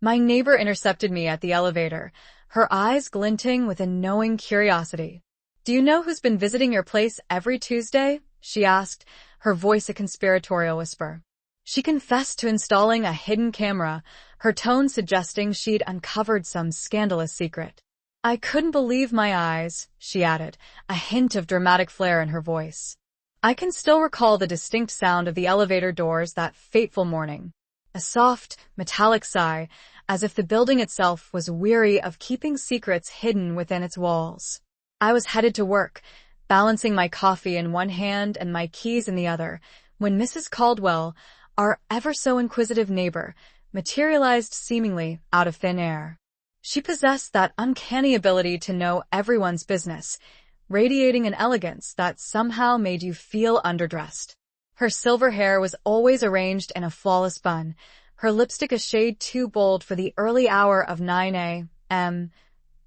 My neighbor intercepted me at the elevator, her eyes glinting with a knowing curiosity. "Do you know who's been visiting your place every Tuesday?" she asked, her voice a conspiratorial whisper. She confessed to installing a hidden camera, her tone suggesting she'd uncovered some scandalous secret. "I couldn't believe my eyes," she added, a hint of dramatic flair in her voice. I can still recall the distinct sound of the elevator doors that fateful morning. A soft, metallic sigh, as if the building itself was weary of keeping secrets hidden within its walls. I was headed to work, balancing my coffee in one hand and my keys in the other, when Mrs. Caldwell, our ever-so-inquisitive neighbor, materialized seemingly out of thin air. She possessed that uncanny ability to know everyone's business, radiating an elegance that somehow made you feel underdressed. Her silver hair was always arranged in a flawless bun, her lipstick a shade too bold for the early hour of 9 a.m.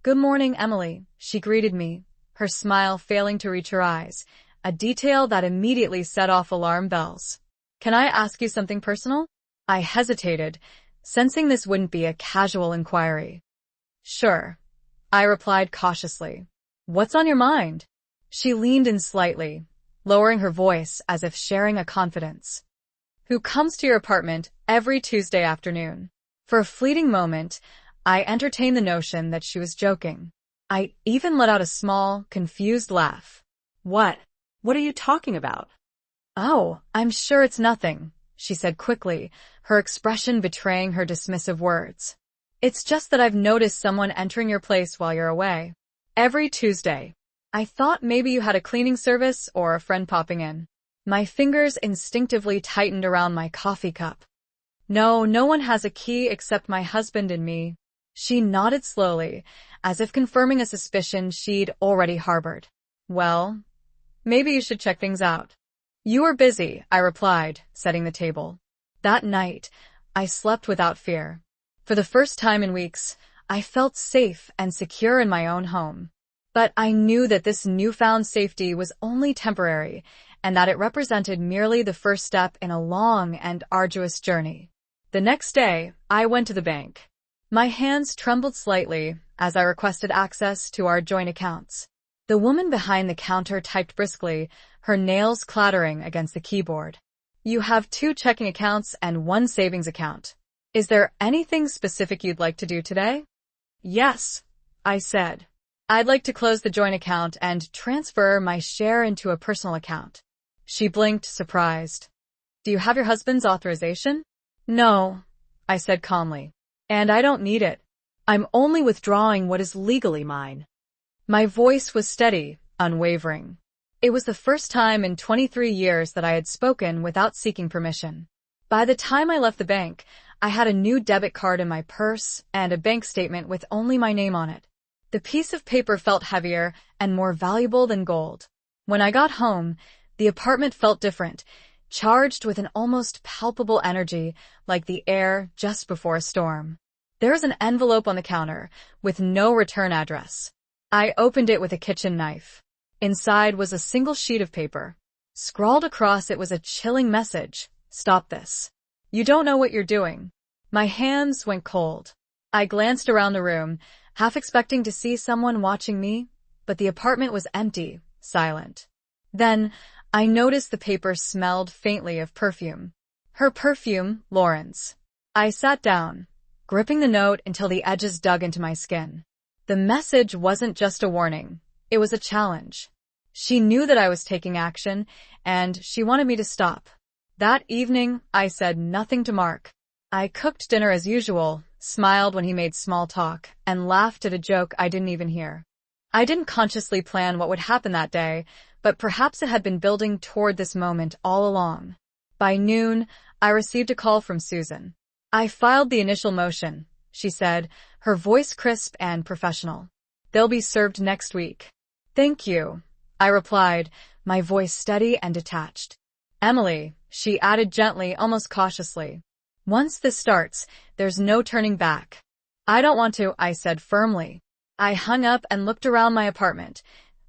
"Good morning, Emily," she greeted me, her smile failing to reach her eyes, a detail that immediately set off alarm bells. "Can I ask you something personal?" I hesitated, sensing this wouldn't be a casual inquiry. "Sure," I replied cautiously. "What's on your mind?" She leaned in slightly, lowering her voice as if sharing a confidence. "Who comes to your apartment every Tuesday afternoon?" For a fleeting moment, I entertained the notion that she was joking. I even let out a small, confused laugh. What? What are you talking about?" "Oh, I'm sure it's nothing," she said quickly, her expression betraying her dismissive words. "It's just that I've noticed someone entering your place while you're away. Every Tuesday. I thought maybe you had a cleaning service or a friend popping in." My fingers instinctively tightened around my coffee cup. "No, no one has a key except my husband and me." She nodded slowly, as if confirming a suspicion she'd already harbored. "Well, maybe you should check things out." "You are busy," I replied, setting the table. That night, I slept without fear. For the first time in weeks, I felt safe and secure in my own home. But I knew that this newfound safety was only temporary, and that it represented merely the first step in a long and arduous journey. The next day, I went to the bank. My hands trembled slightly as I requested access to our joint accounts. The woman behind the counter typed briskly, her nails clattering against the keyboard. "You have 2 checking accounts and 1 savings account. Is there anything specific you'd like to do today?" "Yes," I said. "I'd like to close the joint account and transfer my share into a personal account." She blinked, surprised. "Do you have your husband's authorization?" "No," I said calmly. "And I don't need it. I'm only withdrawing what is legally mine." My voice was steady, unwavering. It was the first time in 23 years that I had spoken without seeking permission. By the time I left the bank, I had a new debit card in my purse and a bank statement with only my name on it. The piece of paper felt heavier and more valuable than gold. When I got home, the apartment felt different, charged with an almost palpable energy, like the air just before a storm. There was an envelope on the counter, with no return address. I opened it with a kitchen knife. Inside was a single sheet of paper. Scrawled across it was a chilling message: "Stop this. You don't know what you're doing." My hands went cold. I glanced around the room, half expecting to see someone watching me, but the apartment was empty, silent. Then, I noticed the paper smelled faintly of perfume. Her perfume, Lauren's. I sat down, gripping the note until the edges dug into my skin. The message wasn't just a warning. It was a challenge. She knew that I was taking action, and she wanted me to stop. That evening, I said nothing to Mark. I cooked dinner as usual, smiled when he made small talk, and laughed at a joke I didn't even hear. I didn't consciously plan what would happen that day, but perhaps it had been building toward this moment all along. By noon, I received a call from Susan. "I filed the initial motion," she said, her voice crisp and professional. "They'll be served next week." "Thank you," I replied, my voice steady and detached. "Emily," she added gently, almost cautiously, "once this starts, there's no turning back." "I don't want to," I said firmly. I hung up and looked around my apartment,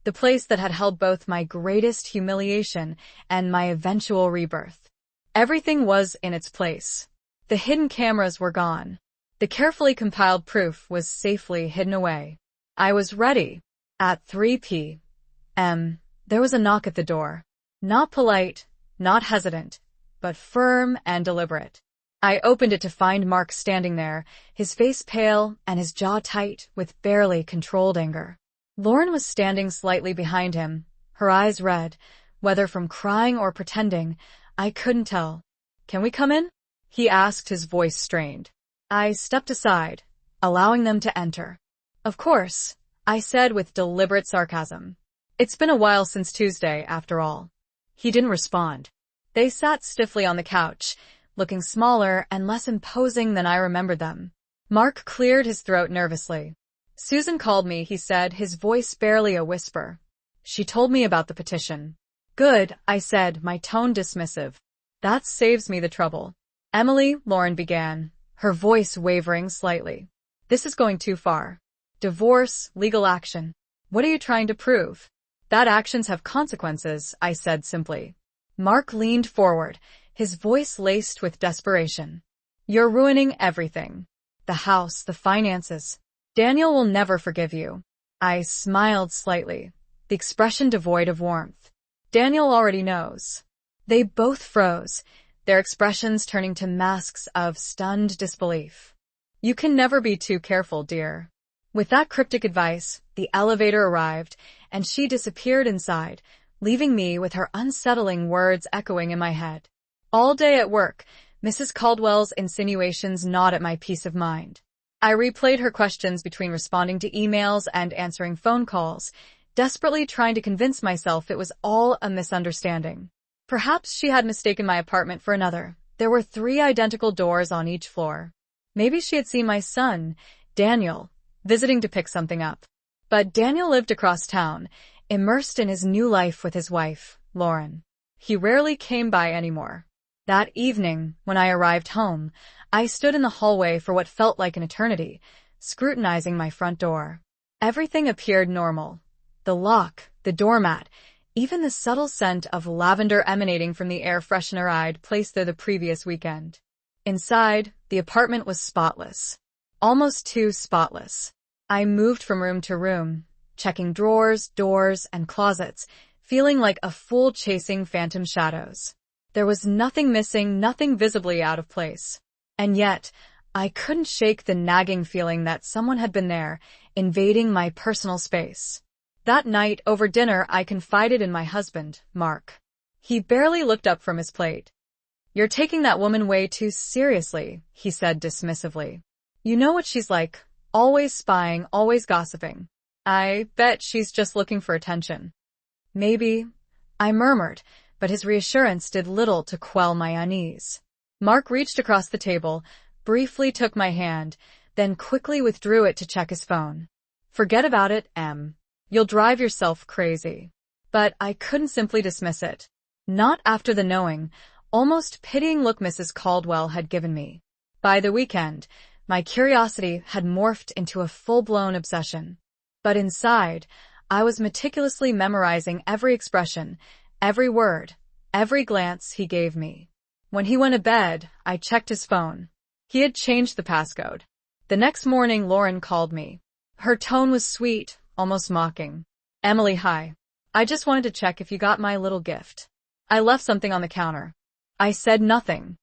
the place that had held both my greatest humiliation and my eventual rebirth. Everything was in its place. The hidden cameras were gone. The carefully compiled proof was safely hidden away. I was ready. At 3 p.m., there was a knock at the door. Not polite, not hesitant, but firm and deliberate. I opened it to find Mark standing there, his face pale and his jaw tight with barely controlled anger. Lauren was standing slightly behind him, her eyes red, whether from crying or pretending, I couldn't tell. "Can we come in?" he asked, his voice strained. I stepped aside, allowing them to enter. "Of course," I said with deliberate sarcasm. "It's been a while since Tuesday, after all." He didn't respond. They sat stiffly on the couch, looking smaller and less imposing than I remembered them. Mark cleared his throat nervously. "Susan called me," he said, his voice barely a whisper. "She told me about the petition." "Good," I said, my tone dismissive. "That saves me the trouble." "Emily," Lauren began, her voice wavering slightly. "This is going too far. Divorce, legal action. What are you trying to prove?" "That actions have consequences," I said simply. Mark leaned forward, his voice laced with desperation. "You're ruining everything. The house, the finances. Daniel will never forgive you." I smiled slightly, the expression devoid of warmth. "Daniel already knows." They both froze, their expressions turning to masks of stunned disbelief. "You can never be too careful, dear." With that cryptic advice, the elevator arrived, and she disappeared inside, leaving me with her unsettling words echoing in my head. All day at work, Mrs. Caldwell's insinuations gnawed at my peace of mind. I replayed her questions between responding to emails and answering phone calls, desperately trying to convince myself it was all a misunderstanding. Perhaps she had mistaken my apartment for another. There were 3 identical doors on each floor. Maybe she had seen my son, Daniel, visiting to pick something up. But Daniel lived across town, immersed in his new life with his wife, Lauren. He rarely came by anymore. That evening, when I arrived home, I stood in the hallway for what felt like an eternity, scrutinizing my front door. Everything appeared normal. The lock, the doormat, even the subtle scent of lavender emanating from the air freshener I'd placed there the previous weekend. Inside, the apartment was spotless. Almost too spotless. I moved from room to room, checking drawers, doors, and closets, feeling like a fool chasing phantom shadows. There was nothing missing, nothing visibly out of place. And yet, I couldn't shake the nagging feeling that someone had been there, invading my personal space. That night, over dinner, I confided in my husband, Mark. He barely looked up from his plate. "You're taking that woman way too seriously," he said dismissively. "You know what she's like, always spying, always gossiping. I bet she's just looking for attention." "Maybe," I murmured, but his reassurance did little to quell my unease. Mark reached across the table, briefly took my hand, then quickly withdrew it to check his phone. "Forget about it, Em. You'll drive yourself crazy." But I couldn't simply dismiss it. Not after the knowing, almost pitying look Mrs. Caldwell had given me. By the weekend, my curiosity had morphed into a full-blown obsession. But inside, I was meticulously memorizing every expression, every word, every glance he gave me. When he went to bed, I checked his phone. He had changed the passcode. The next morning, Lauren called me. Her tone was sweet, almost mocking. "Emily, hi. I just wanted to check if you got my little gift. I left something on the counter." I said nothing.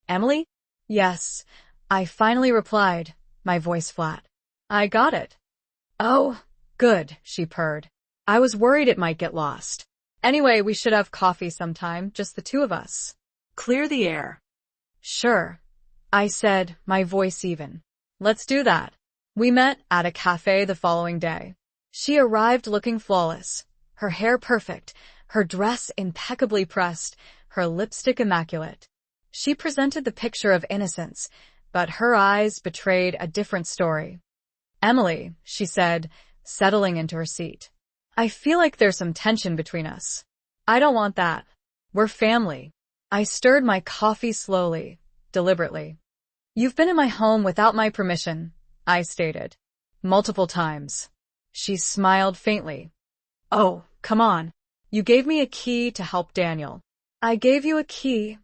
"Emily?" "Yes," I finally replied, my voice flat. "I got it." "Oh, good," she purred. "I was worried it might get lost. Anyway, we should have coffee sometime, just the 2 of us. Clear the air." "Sure," I said, my voice even. "Let's do that." We met at a cafe the following day. She arrived looking flawless, her hair perfect, her dress impeccably pressed, her lipstick immaculate. She presented the picture of innocence, but her eyes betrayed a different story. "Emily," she said, settling into her seat. "I feel like there's some tension between us." "I don't want that. We're family." I stirred my coffee slowly, deliberately. "You've been in my home without my permission," I stated. "Multiple times." She smiled faintly. "Oh, come on. You gave me a key to help Daniel." "I gave you a key,"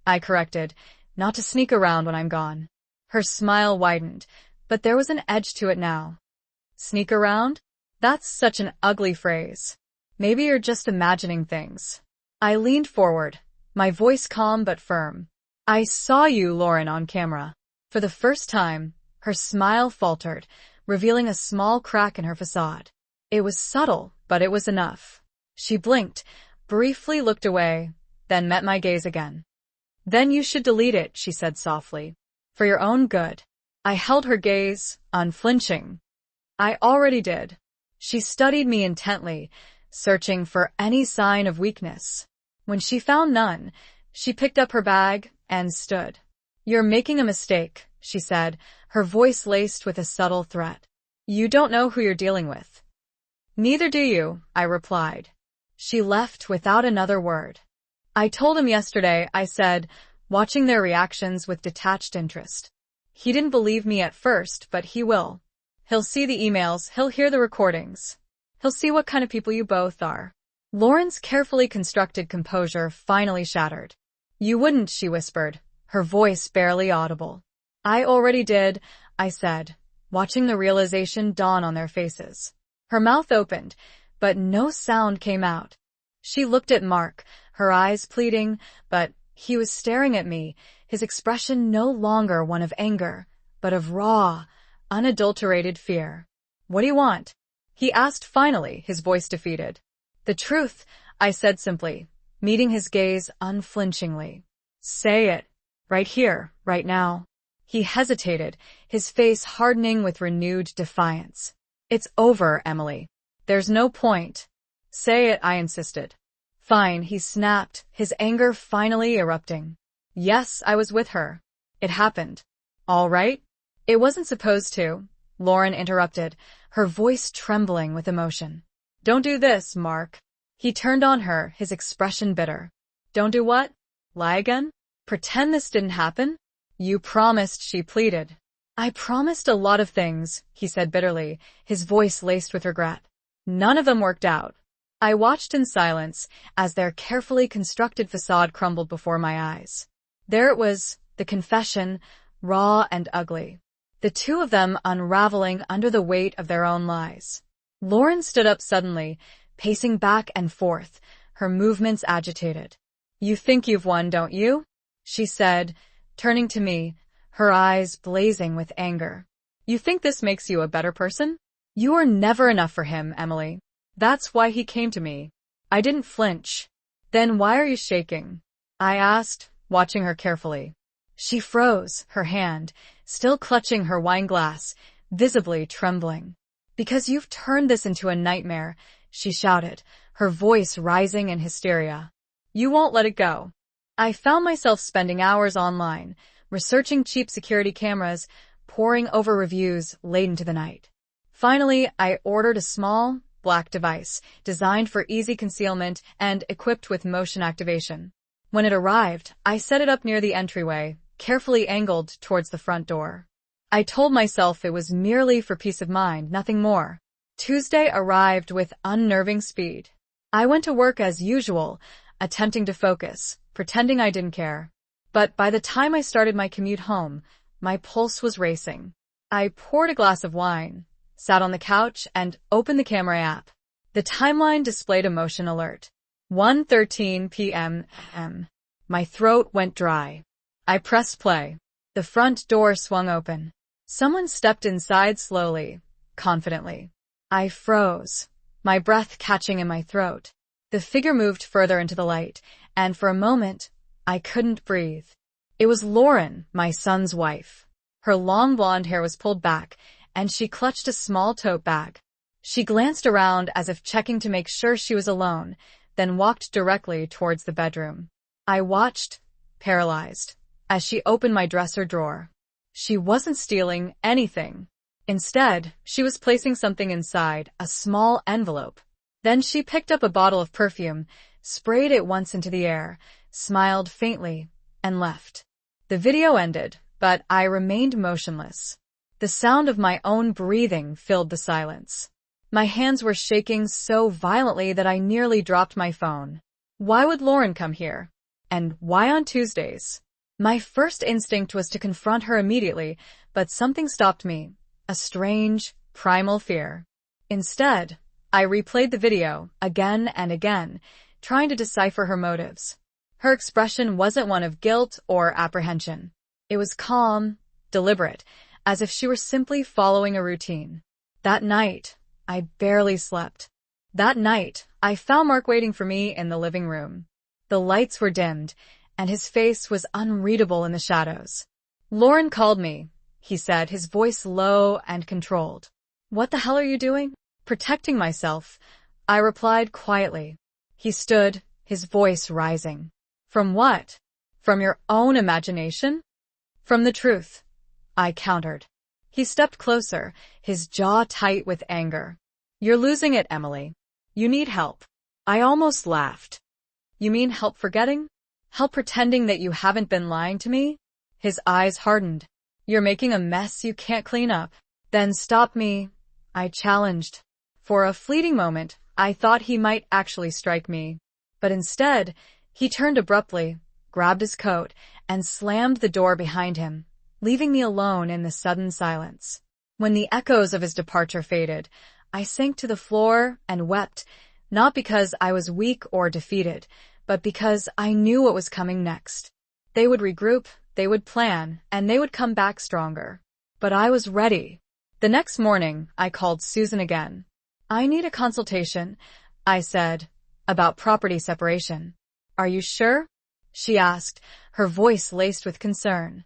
I corrected, "not to sneak around when I'm gone." Her smile widened, but there was an edge to it now. Sneak around? That's such an ugly phrase. Maybe you're just imagining things. I leaned forward, my voice calm but firm. I saw you, Lauren, on camera. For the first time, her smile faltered, revealing a small crack in her facade. It was subtle, but it was enough. She blinked, briefly looked away, then met my gaze again. Then you should delete it, she said softly. For your own good. I held her gaze, unflinching. I already did. She studied me intently, searching for any sign of weakness. When she found none, she picked up her bag and stood. You're making a mistake, she said, her voice laced with a subtle threat. You don't know who you're dealing with. Neither do you, I replied. She left without another word. I told him yesterday, I said, watching their reactions with detached interest. He didn't believe me at first, but he will. He'll see the emails, he'll hear the recordings. He'll see what kind of people you both are. Lauren's carefully constructed composure finally shattered. You wouldn't, she whispered, her voice barely audible. I already did, I said, watching the realization dawn on their faces. Her mouth opened, but no sound came out. She looked at Mark, her eyes pleading, but he was staring at me, his expression no longer one of anger, but of raw, unadulterated fear. What do you want? He asked finally, his voice defeated. The truth, I said simply, meeting his gaze unflinchingly. Say it. Right here, right now. He hesitated, his face hardening with renewed defiance. It's over, Emily. There's no point. Say it, I insisted. Fine, he snapped, his anger finally erupting. Yes, I was with her. It happened. All right? It wasn't supposed to, Lauren interrupted, her voice trembling with emotion. Don't do this, Mark. He turned on her, his expression bitter. Don't do what? Lie again? Pretend this didn't happen? You promised, she pleaded. I promised a lot of things, he said bitterly, his voice laced with regret. None of them worked out. I watched in silence as their carefully constructed facade crumbled before my eyes. There it was, the confession, raw and ugly. The two of them unraveling under the weight of their own lies. Lauren stood up suddenly, pacing back and forth, her movements agitated. You think you've won, don't you? She said, turning to me, her eyes blazing with anger. You think this makes you a better person? You are never enough for him, Emily. That's why he came to me. I didn't flinch. Then why are you shaking? I asked, watching her carefully. She froze, her hand, still clutching her wine glass, visibly trembling. Because you've turned this into a nightmare, she shouted, her voice rising in hysteria. You won't let it go. I found myself spending hours online, researching cheap security cameras, poring over reviews late into the night. Finally, I ordered a small, black device, designed for easy concealment and equipped with motion activation. When it arrived, I set it up near the entryway, carefully angled towards the front door. I told myself it was merely for peace of mind, nothing more. Tuesday arrived with unnerving speed. I went to work as usual, attempting to focus, pretending I didn't care. But by the time I started my commute home, my pulse was racing. I poured a glass of wine, sat on the couch, and opened the camera app. The timeline displayed a motion alert. 1:13 p.m. My throat went dry. I pressed play. The front door swung open. Someone stepped inside slowly, confidently. I froze, my breath catching in my throat. The figure moved further into the light, and for a moment, I couldn't breathe. It was Lauren, my son's wife. Her long blonde hair was pulled back, and she clutched a small tote bag. She glanced around as if checking to make sure she was alone, then walked directly towards the bedroom. I watched, paralyzed, as she opened my dresser drawer. She wasn't stealing anything. Instead, she was placing something inside, a small envelope. Then she picked up a bottle of perfume, sprayed it once into the air, smiled faintly, and left. The video ended, but I remained motionless. The sound of my own breathing filled the silence. My hands were shaking so violently that I nearly dropped my phone. Why would Lauren come here? And why on Tuesdays? My first instinct was to confront her immediately, but something stopped me. A strange, primal fear. Instead, I replayed the video again and again, trying to decipher her motives. Her expression wasn't one of guilt or apprehension. It was calm, deliberate, as if she were simply following a routine. That night, I barely slept. That night, I found Mark waiting for me in the living room. The lights were dimmed, and his face was unreadable in the shadows. "Lauren called me," he said, his voice low and controlled. "What the hell are you doing?" "Protecting myself," I replied quietly. He stood, his voice rising. "From what? From your own imagination?" "From the truth," I countered. He stepped closer, his jaw tight with anger. "You're losing it, Emily. You need help." I almost laughed. "You mean help forgetting? Help pretending that you haven't been lying to me?" His eyes hardened. "You're making a mess you can't clean up." "Then stop me," I challenged. For a fleeting moment, I thought he might actually strike me. But instead, he turned abruptly, grabbed his coat, and slammed the door behind him, leaving me alone in the sudden silence. When the echoes of his departure faded, I sank to the floor and wept, not because I was weak or defeated, but because I knew what was coming next. They would regroup, they would plan, and they would come back stronger. But I was ready. The next morning, I called Susan again. "I need a consultation," I said, "about property separation." "Are you sure?" she asked, her voice laced with concern.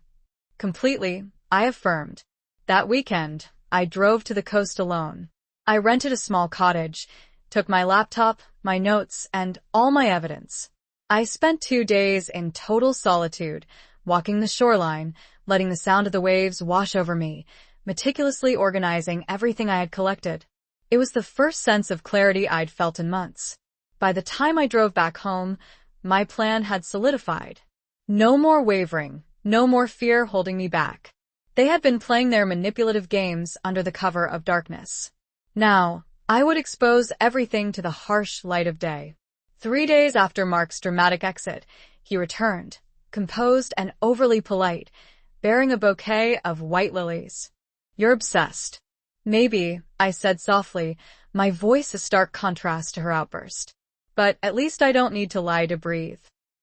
"Completely," I affirmed. That weekend, I drove to the coast alone. I rented a small cottage, took my laptop, my notes, and all my evidence. I spent 2 days in total solitude, walking the shoreline, letting the sound of the waves wash over me, meticulously organizing everything I had collected. It was the first sense of clarity I'd felt in months. By the time I drove back home, my plan had solidified. No more wavering, no more fear holding me back. They had been playing their manipulative games under the cover of darkness. Now, I would expose everything to the harsh light of day. 3 days after Mark's dramatic exit, he returned, composed and overly polite, bearing a bouquet of white lilies. "You're obsessed." "Maybe," I said softly, my voice a stark contrast to her outburst. "But at least I don't need to lie to breathe."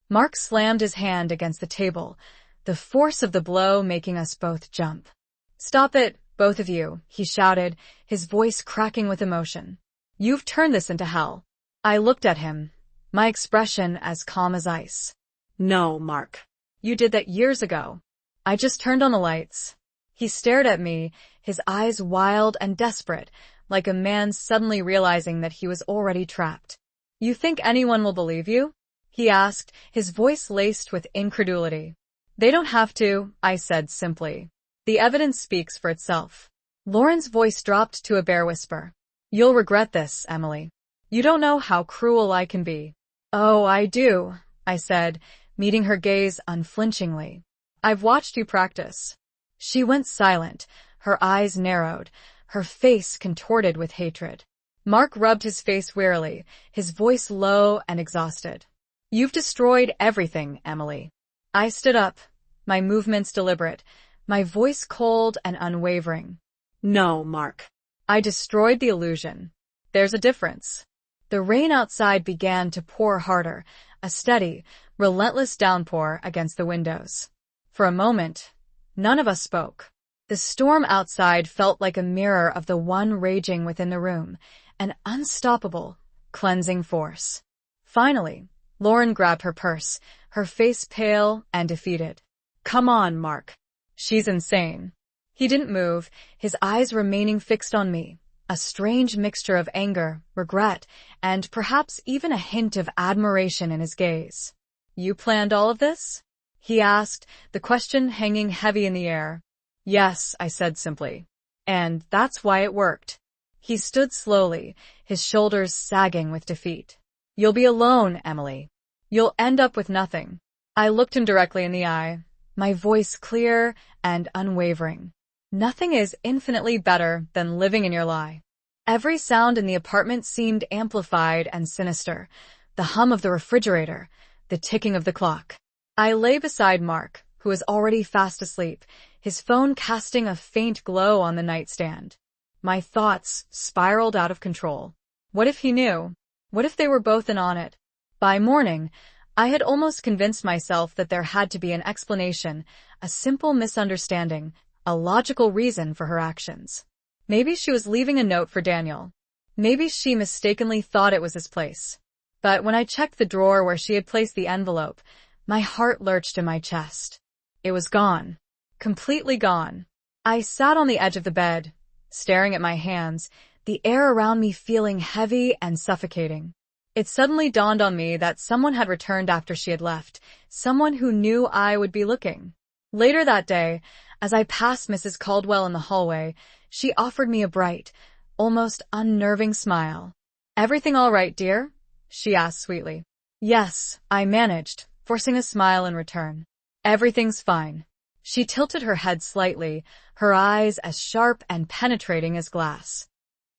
Mark slammed his hand against the table, the force of the blow making us both jump. "Stop it, both of you," he shouted, his voice cracking with emotion. "You've turned this into hell." I looked at him, my expression as calm as ice. No, Mark. "You did that years ago." I just turned on the lights. He stared at me, his eyes wild and desperate, like a man suddenly realizing that he was already trapped. "You think anyone will believe you?" he asked, his voice laced with incredulity. "They don't have to," I said simply. "The evidence speaks for itself." Lauren's voice dropped to a bare whisper. "You'll regret this, Emily. You don't know how cruel I can be." "Oh, I do," I said, meeting her gaze unflinchingly. "I've watched you practice." She went silent, her eyes narrowed, her face contorted with hatred. Mark rubbed his face wearily, his voice low and exhausted. "You've destroyed everything, Emily." I stood up, my movements deliberate, my voice cold and unwavering. No, Mark. "I destroyed the illusion. There's a difference." The rain outside began to pour harder, a steady, relentless downpour against the windows. For a moment, none of us spoke. The storm outside felt like a mirror of the one raging within the room, an unstoppable, cleansing force. Finally, Lauren grabbed her purse, her face pale and defeated. "Come on, Mark." "She's insane." He didn't move, his eyes remaining fixed on me, a strange mixture of anger, regret, and perhaps even a hint of admiration in his gaze. "You planned all of this?" he asked, the question hanging heavy in the air. "Yes," I said simply. "And that's why it worked." He stood slowly, his shoulders sagging with defeat. "You'll be alone, Emily. You'll end up with nothing." I looked him directly in the eye, my voice clear and unwavering. "Nothing is infinitely better than living in your lie." Every sound in the apartment seemed amplified and sinister, the hum of the refrigerator, the ticking of the clock. I lay beside Mark, who was already fast asleep, his phone casting a faint glow on the nightstand. My thoughts spiraled out of control. What if he knew? What if they were both in on it? By morning, I had almost convinced myself that there had to be an explanation, a simple misunderstanding, a logical reason for her actions. Maybe she was leaving a note for Daniel. Maybe she mistakenly thought it was his place. But when I checked the drawer where she had placed the envelope, my heart lurched in my chest. It was gone. Completely gone. I sat on the edge of the bed, staring at my hands, the air around me feeling heavy and suffocating. It suddenly dawned on me that someone had returned after she had left, someone who knew I would be looking. Later that day, as I passed Mrs. Caldwell in the hallway, she offered me a bright, almost unnerving smile. "Everything all right, dear?" she asked sweetly. "Yes," I managed, forcing a smile in return. "Everything's fine." She tilted her head slightly, her eyes as sharp and penetrating as glass.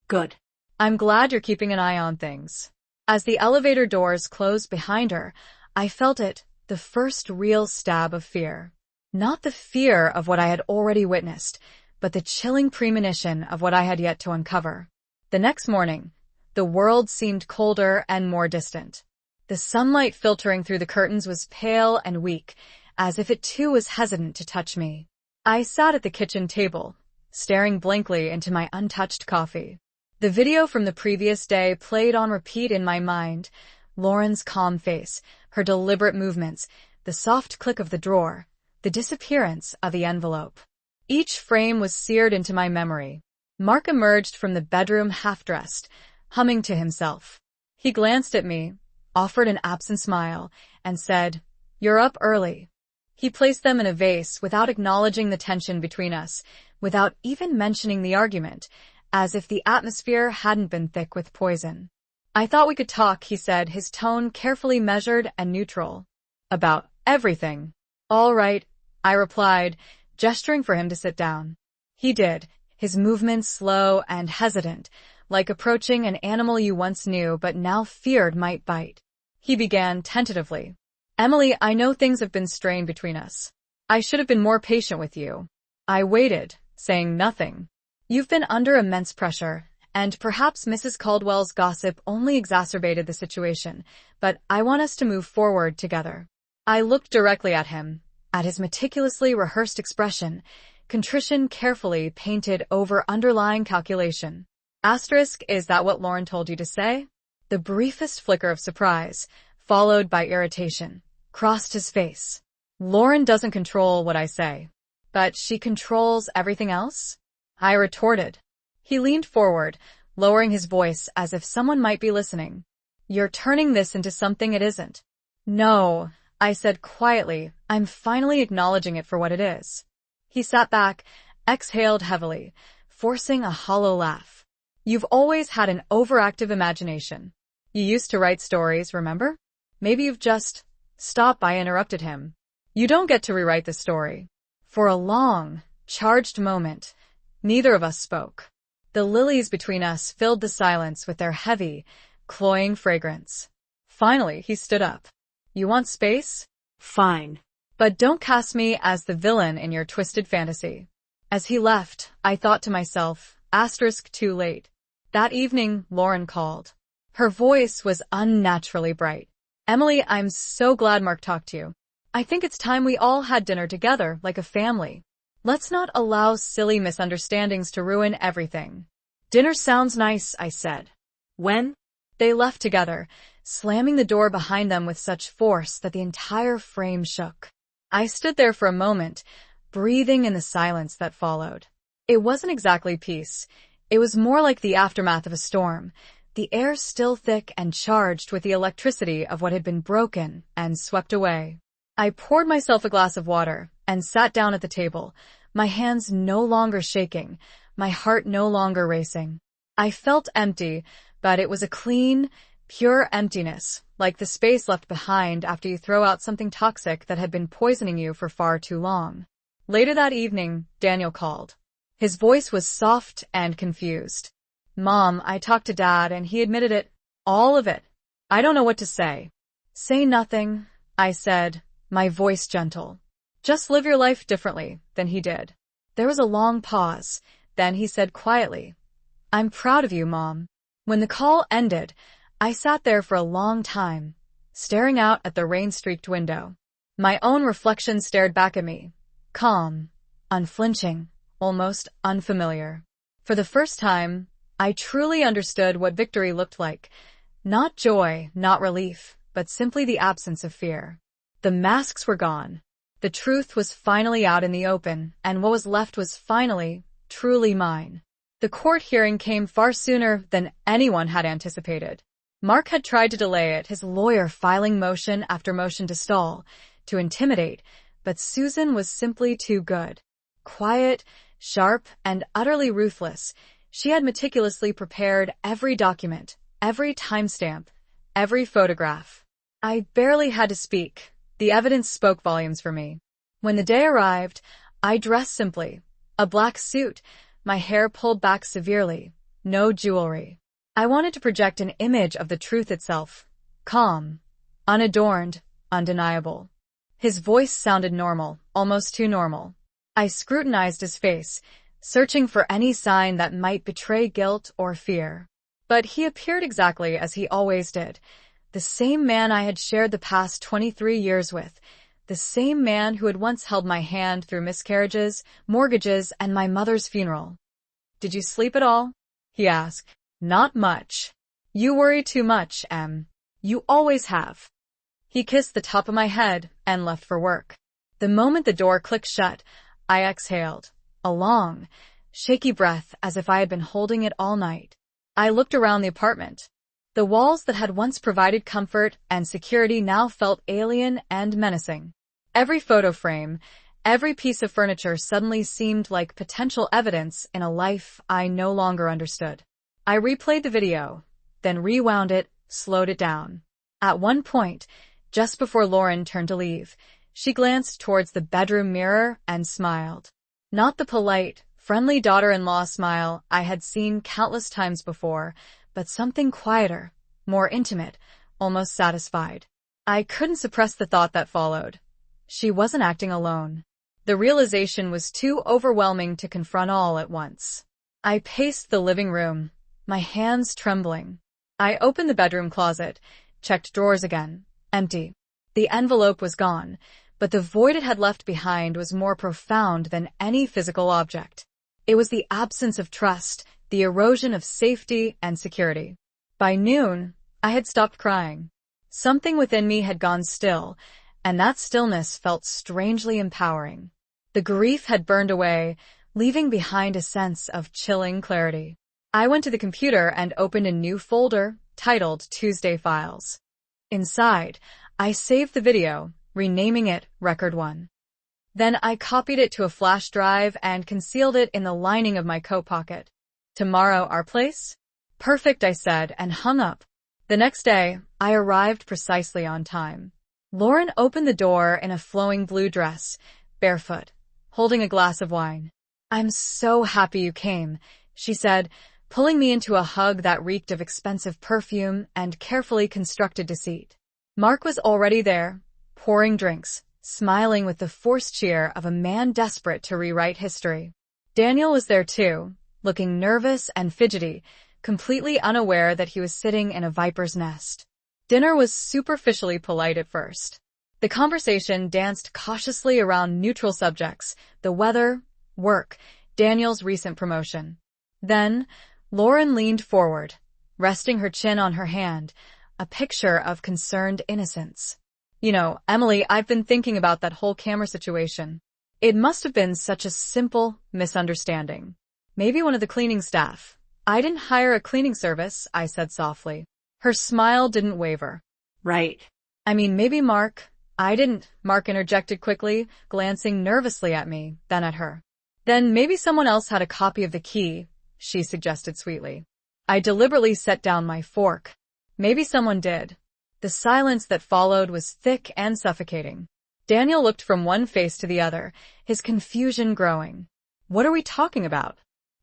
Good. "I'm glad you're keeping an eye on things." As the elevator doors closed behind her, I felt it, the first real stab of fear. Not the fear of what I had already witnessed, but the chilling premonition of what I had yet to uncover. The next morning, the world seemed colder and more distant. The sunlight filtering through the curtains was pale and weak, as if it too was hesitant to touch me. I sat at the kitchen table, staring blankly into my untouched coffee. The video from the previous day played on repeat in my mind. Lauren's calm face, her deliberate movements, the soft click of the drawer, the disappearance of the envelope. Each frame was seared into my memory. Mark emerged from the bedroom half-dressed, humming to himself. He glanced at me, offered an absent smile, and said, "You're up early." He placed them in a vase without acknowledging the tension between us, without even mentioning the argument, as if the atmosphere hadn't been thick with poison. "I thought we could talk," he said, his tone carefully measured and neutral. "About everything." "All right," I replied, gesturing for him to sit down. He did, his movements slow and hesitant, like approaching an animal you once knew but now feared might bite. He began tentatively. "Emily, I know things have been strained between us. I should have been more patient with you." I waited, saying nothing. "You've been under immense pressure, and perhaps Mrs. Caldwell's gossip only exacerbated the situation, but I want us to move forward together." I looked directly at him, at his meticulously rehearsed expression, contrition carefully painted over underlying calculation. Asterisk, "Is that what Lauren told you to say?" The briefest flicker of surprise, followed by irritation, crossed his face. "Lauren doesn't control what I say. But she controls everything else?" I retorted. He leaned forward, lowering his voice as if someone might be listening. "You're turning this into something it isn't." "No," I said quietly, "I'm finally acknowledging it for what it is." He sat back, exhaled heavily, forcing a hollow laugh. "You've always had an overactive imagination. You used to write stories, remember? Maybe you've just..." "Stop," I interrupted him. "You don't get to rewrite the story." For a long, charged moment, neither of us spoke. The lilies between us filled the silence with their heavy, cloying fragrance. Finally, he stood up. "You want space? Fine. But don't cast me as the villain in your twisted fantasy." As he left, I thought to myself, asterisk too late. That evening, Lauren called. Her voice was unnaturally bright. "Emily, I'm so glad Mark talked to you. I think it's time we all had dinner together, like a family. Let's not allow silly misunderstandings to ruin everything." "Dinner sounds nice," I said. When? They left together, slamming the door behind them with such force that the entire frame shook. I stood there for a moment, breathing in the silence that followed. It wasn't exactly peace. It was more like the aftermath of a storm, the air still thick and charged with the electricity of what had been broken and swept away. I poured myself a glass of water and sat down at the table, my hands no longer shaking, my heart no longer racing. I felt empty, but it was a clean, pure emptiness, like the space left behind after you throw out something toxic that had been poisoning you for far too long. Later that evening, Daniel called. His voice was soft and confused. "Mom, I talked to Dad and he admitted it. All of it. I don't know what to say." "Say nothing," I said, my voice gentle. Just live your life differently than he did. There was a long pause. Then he said quietly, I'm proud of you, Mom. When the call ended, I sat there for a long time, staring out at the rain-streaked window. My own reflection stared back at me, calm, unflinching, almost unfamiliar. For the first time, I truly understood what victory looked like. Not joy, not relief, but simply the absence of fear. The masks were gone. The truth was finally out in the open, and what was left was finally, truly mine. The court hearing came far sooner than anyone had anticipated. Mark had tried to delay it, his lawyer filing motion after motion to stall, to intimidate, but Susan was simply too good. Quiet, sharp, and utterly ruthless, she had meticulously prepared every document, every timestamp, every photograph. I barely had to speak. The evidence spoke volumes for me. When the day arrived, I dressed simply. A black suit, my hair pulled back severely, no jewelry. I wanted to project an image of the truth itself. Calm, unadorned, undeniable. His voice sounded normal, almost too normal. I scrutinized his face, searching for any sign that might betray guilt or fear. But he appeared exactly as he always did. The same man I had shared the past 23 years with. The same man who had once held my hand through miscarriages, mortgages, and my mother's funeral. Did you sleep at all? He asked. Not much. You worry too much, Em. You always have. He kissed the top of my head and left for work. The moment the door clicked shut, I exhaled, a long, shaky breath as if I had been holding it all night. I looked around the apartment. The walls that had once provided comfort and security now felt alien and menacing. Every photo frame, every piece of furniture suddenly seemed like potential evidence in a life I no longer understood. I replayed the video, then rewound it, slowed it down. At one point, just before Lauren turned to leave, she glanced towards the bedroom mirror and smiled. Not the polite, friendly daughter-in-law smile I had seen countless times before, but something quieter, more intimate, almost satisfied. I couldn't suppress the thought that followed. She wasn't acting alone. The realization was too overwhelming to confront all at once. I paced the living room, my hands trembling. I opened the bedroom closet, checked drawers again. Empty. The envelope was gone, but the void it had left behind was more profound than any physical object. It was the absence of trust, the erosion of safety and security. By noon, I had stopped crying. Something within me had gone still, and that stillness felt strangely empowering. The grief had burned away, leaving behind a sense of chilling clarity. I went to the computer and opened a new folder titled Tuesday Files. Inside, I saved the video, renaming it Record 1. Then I copied it to a flash drive and concealed it in the lining of my coat pocket. Tomorrow, our place? Perfect, I said, and hung up. The next day, I arrived precisely on time. Lauren opened the door in a flowing blue dress, barefoot, holding a glass of wine. I'm so happy you came, she said, pulling me into a hug that reeked of expensive perfume and carefully constructed deceit. Mark was already there, pouring drinks, smiling with the forced cheer of a man desperate to rewrite history. Daniel was there too, looking nervous and fidgety, completely unaware that he was sitting in a viper's nest. Dinner was superficially polite at first. The conversation danced cautiously around neutral subjects, the weather, work, Daniel's recent promotion. Then, Lauren leaned forward, resting her chin on her hand, a picture of concerned innocence. You know, Emily, I've been thinking about that whole camera situation. It must have been such a simple misunderstanding. Maybe one of the cleaning staff. I didn't hire a cleaning service, I said softly. Her smile didn't waver. Right. I mean, maybe Mark. I didn't, Mark interjected quickly, glancing nervously at me, then at her. Then maybe someone else had a copy of the key, she suggested sweetly. I deliberately set down my fork. Maybe someone did. The silence that followed was thick and suffocating. Daniel looked from one face to the other, his confusion growing. What are we talking about?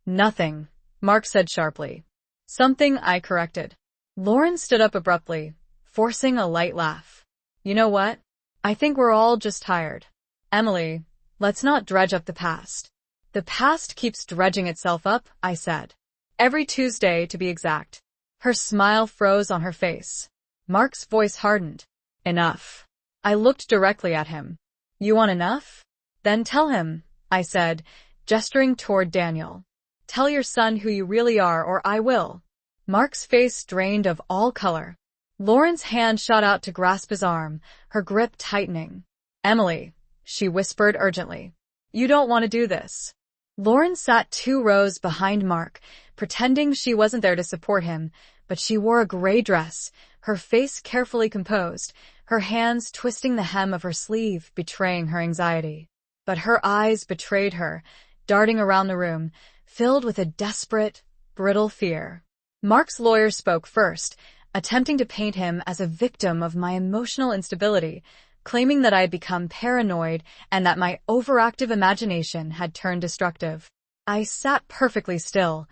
Nothing, Mark said sharply. Something, I corrected. Lauren stood up abruptly, forcing a light laugh. You know what? I think we're all just tired. Emily, let's not dredge up the past. The past keeps dredging itself up, I said. Every Tuesday, to be exact. Her smile froze on her face. Mark's voice hardened. Enough. I looked directly at him. You want enough? Then tell him, I said, gesturing toward Daniel. Tell your son who you really are, or I will. Mark's face drained of all color. Lauren's hand shot out to grasp his arm, her grip tightening. Emily, she whispered urgently. You don't want to do this. Lauren sat 2 rows behind Mark, pretending she wasn't there to support him, but she wore a gray dress, her face carefully composed, her hands twisting the hem of her sleeve, betraying her anxiety. But her eyes betrayed her, darting around the room, filled with a desperate, brittle fear. Mark's lawyer spoke first, attempting to paint him as a victim of my emotional instability, claiming that I had become paranoid and that my overactive imagination had turned destructive. I sat perfectly still,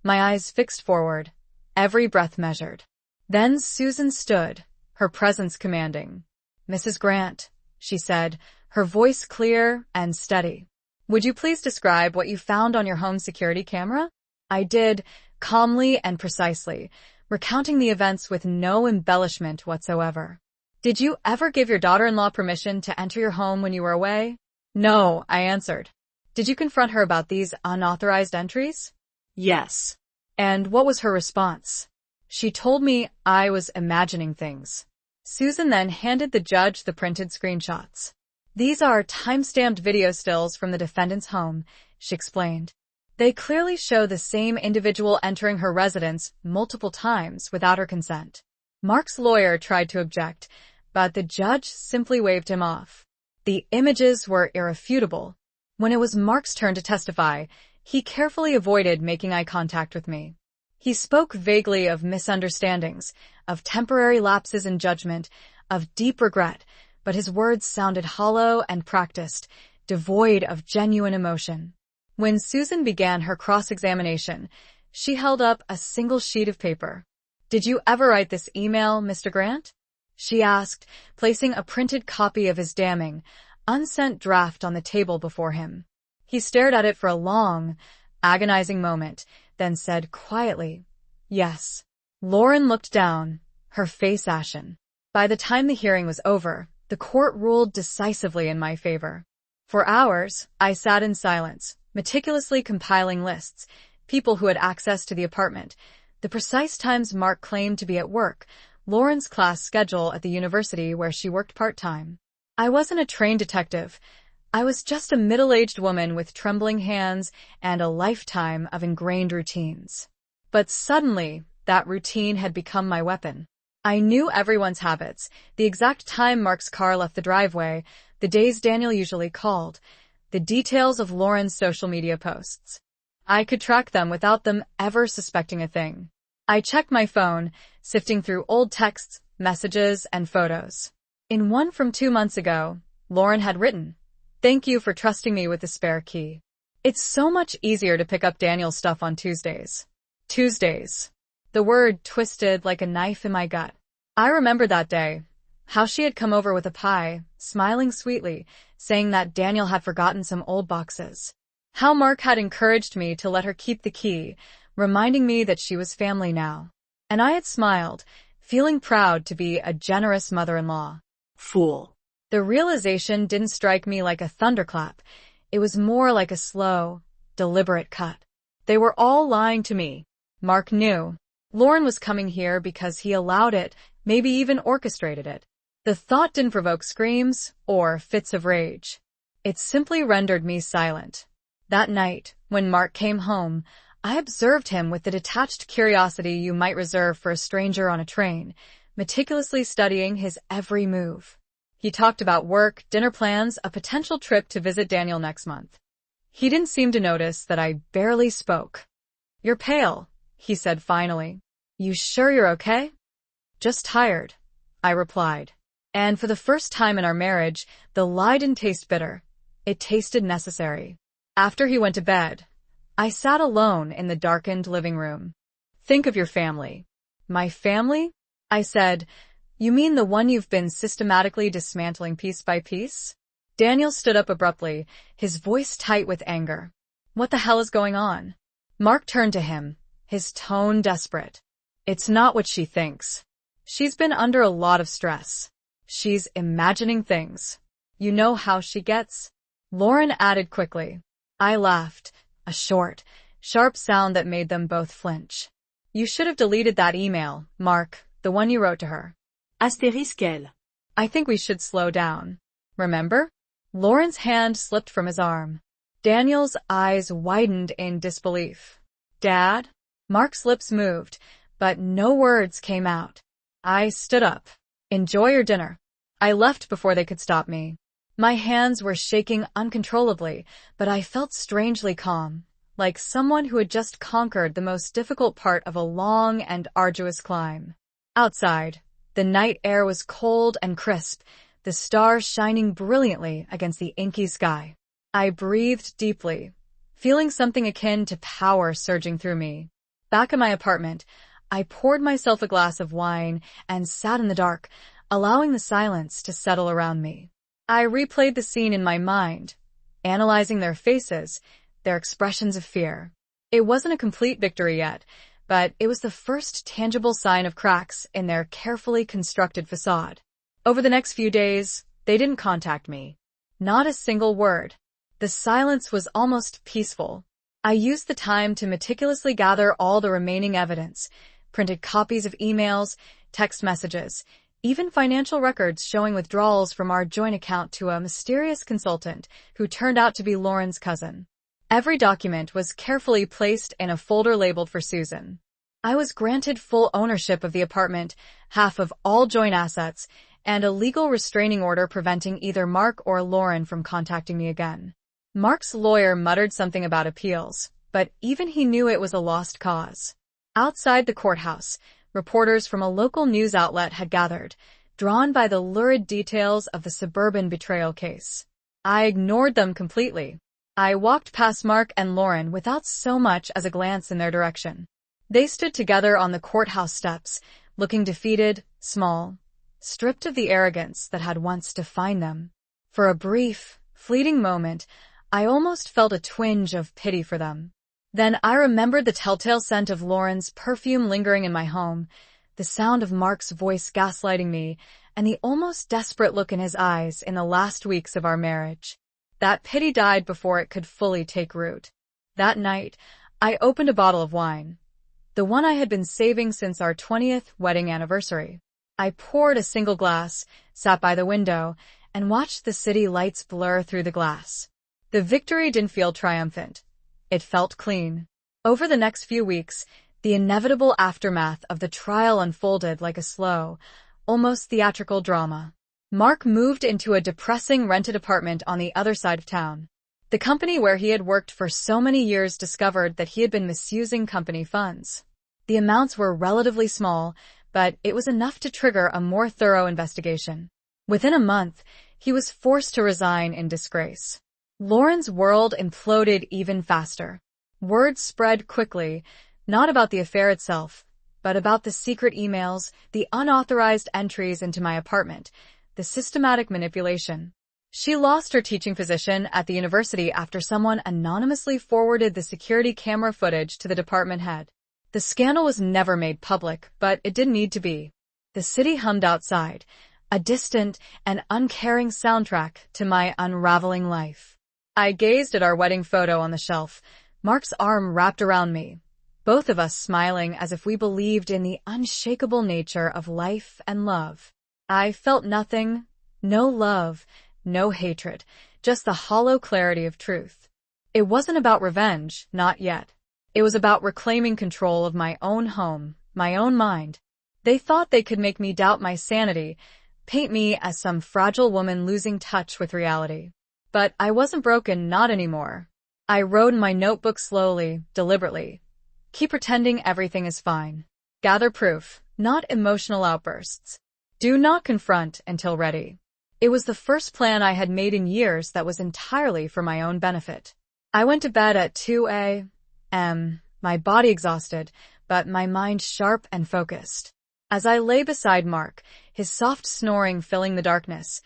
my eyes fixed forward, every breath measured. Then Susan stood, her presence commanding. Mrs. Grant, she said, her voice clear and steady. Would you please describe what you found on your home security camera? I did, calmly and precisely, recounting the events with no embellishment whatsoever. Did you ever give your daughter-in-law permission to enter your home when you were away? No, I answered. Did you confront her about these unauthorized entries? Yes. And what was her response? She told me I was imagining things. Susan then handed the judge the printed screenshots. These are time-stamped video stills from the defendant's home, she explained. They clearly show the same individual entering her residence multiple times without her consent. Mark's lawyer tried to object, but the judge simply waved him off. The images were irrefutable. When it was Mark's turn to testify, he carefully avoided making eye contact with me. He spoke vaguely of misunderstandings, of temporary lapses in judgment, of deep regret, but his words sounded hollow and practiced, devoid of genuine emotion. When Susan began her cross-examination, she held up a single sheet of paper. Did you ever write this email, Mr. Grant? She asked, placing a printed copy of his damning, unsent draft on the table before him. He stared at it for a long, agonizing moment, then said quietly, Yes. Lauren looked down, her face ashen. By the time the hearing was over, the court ruled decisively in my favor. For hours, I sat in silence, meticulously compiling lists, people who had access to the apartment, the precise times Mark claimed to be at work, Lauren's class schedule at the university where she worked part-time. I wasn't a trained detective. I was just a middle-aged woman with trembling hands and a lifetime of ingrained routines. But suddenly, that routine had become my weapon. I knew everyone's habits, the exact time Mark's car left the driveway, the days Daniel usually called, the details of Lauren's social media posts. I could track them without them ever suspecting a thing. I checked my phone, sifting through old texts, messages, and photos. In one from 2 months ago, Lauren had written, Thank you for trusting me with the spare key. It's so much easier to pick up Daniel's stuff on Tuesdays. Tuesdays. The word twisted like a knife in my gut. I remember that day, how she had come over with a pie, smiling sweetly, saying that Daniel had forgotten some old boxes. How Mark had encouraged me to let her keep the key, reminding me that she was family now. And I had smiled, feeling proud to be a generous mother-in-law. Fool. The realization didn't strike me like a thunderclap. It was more like a slow, deliberate cut. They were all lying to me. Mark knew. Lauren was coming here because he allowed it, maybe even orchestrated it. The thought didn't provoke screams or fits of rage. It simply rendered me silent. That night, when Mark came home, I observed him with the detached curiosity you might reserve for a stranger on a train, meticulously studying his every move. He talked about work, dinner plans, a potential trip to visit Daniel next month. He didn't seem to notice that I barely spoke. You're pale, he said finally. You sure you're okay? Just tired, I replied. And for the first time in our marriage, the lie didn't taste bitter. It tasted necessary. After he went to bed, I sat alone in the darkened living room. Think of your family. My family? I said, You mean the one you've been systematically dismantling piece by piece? Daniel stood up abruptly, his voice tight with anger. What the hell is going on? Mark turned to him, his tone desperate. It's not what she thinks. She's been under a lot of stress. She's imagining things. You know how she gets? Lauren added quickly. I laughed, a short, sharp sound that made them both flinch. You should have deleted that email, Mark, the one you wrote to her. Astérisque elle. I think we should slow down. Remember? Lauren's hand slipped from his arm. Daniel's eyes widened in disbelief. Dad? Mark's lips moved, but no words came out. I stood up. Enjoy your dinner. I left before they could stop me. My hands were shaking uncontrollably, but I felt strangely calm, like someone who had just conquered the most difficult part of a long and arduous climb. Outside, the night air was cold and crisp, the stars shining brilliantly against the inky sky. I breathed deeply, feeling something akin to power surging through me. Back in my apartment, I poured myself a glass of wine and sat in the dark, allowing the silence to settle around me. I replayed the scene in my mind, analyzing their faces, their expressions of fear. It wasn't a complete victory yet, but it was the first tangible sign of cracks in their carefully constructed facade. Over the next few days, they didn't contact me. Not a single word. The silence was almost peaceful. I used the time to meticulously gather all the remaining evidence, printed copies of emails, text messages, even financial records showing withdrawals from our joint account to a mysterious consultant who turned out to be Lauren's cousin. Every document was carefully placed in a folder labeled for Susan. I was granted full ownership of the apartment, half of all joint assets, and a legal restraining order preventing either Mark or Lauren from contacting me again. Mark's lawyer muttered something about appeals, but even he knew it was a lost cause. Outside the courthouse, reporters from a local news outlet had gathered, drawn by the lurid details of the suburban betrayal case. I ignored them completely. I walked past Mark and Lauren without so much as a glance in their direction. They stood together on the courthouse steps, looking defeated, small, stripped of the arrogance that had once defined them. For a brief, fleeting moment, I almost felt a twinge of pity for them. Then I remembered the telltale scent of Lauren's perfume lingering in my home, the sound of Mark's voice gaslighting me, and the almost desperate look in his eyes in the last weeks of our marriage. That pity died before it could fully take root. That night, I opened a bottle of wine, the one I had been saving since our 20th wedding anniversary. I poured a single glass, sat by the window, and watched the city lights blur through the glass. The victory didn't feel triumphant. It felt clean. Over the next few weeks, the inevitable aftermath of the trial unfolded like a slow, almost theatrical drama. Mark moved into a depressing rented apartment on the other side of town. The company where he had worked for so many years discovered that he had been misusing company funds. The amounts were relatively small, but it was enough to trigger a more thorough investigation. Within a month, he was forced to resign in disgrace. Lauren's world imploded even faster. Word spread quickly, not about the affair itself, but about the secret emails, the unauthorized entries into my apartment, the systematic manipulation. She lost her teaching position at the university after someone anonymously forwarded the security camera footage to the department head. The scandal was never made public, but it didn't need to be. The city hummed outside, a distant and uncaring soundtrack to my unraveling life. I gazed at our wedding photo on the shelf, Mark's arm wrapped around me, both of us smiling as if we believed in the unshakable nature of life and love. I felt nothing, no love, no hatred, just the hollow clarity of truth. It wasn't about revenge, not yet. It was about reclaiming control of my own home, my own mind. They thought they could make me doubt my sanity, paint me as some fragile woman losing touch with reality. But I wasn't broken, not anymore. I wrote in my notebook slowly, deliberately. Keep pretending everything is fine. Gather proof, not emotional outbursts. Do not confront until ready. It was the first plan I had made in years that was entirely for my own benefit. I went to bed at 2 a.m., my body exhausted, but my mind sharp and focused. As I lay beside Mark, his soft snoring filling the darkness,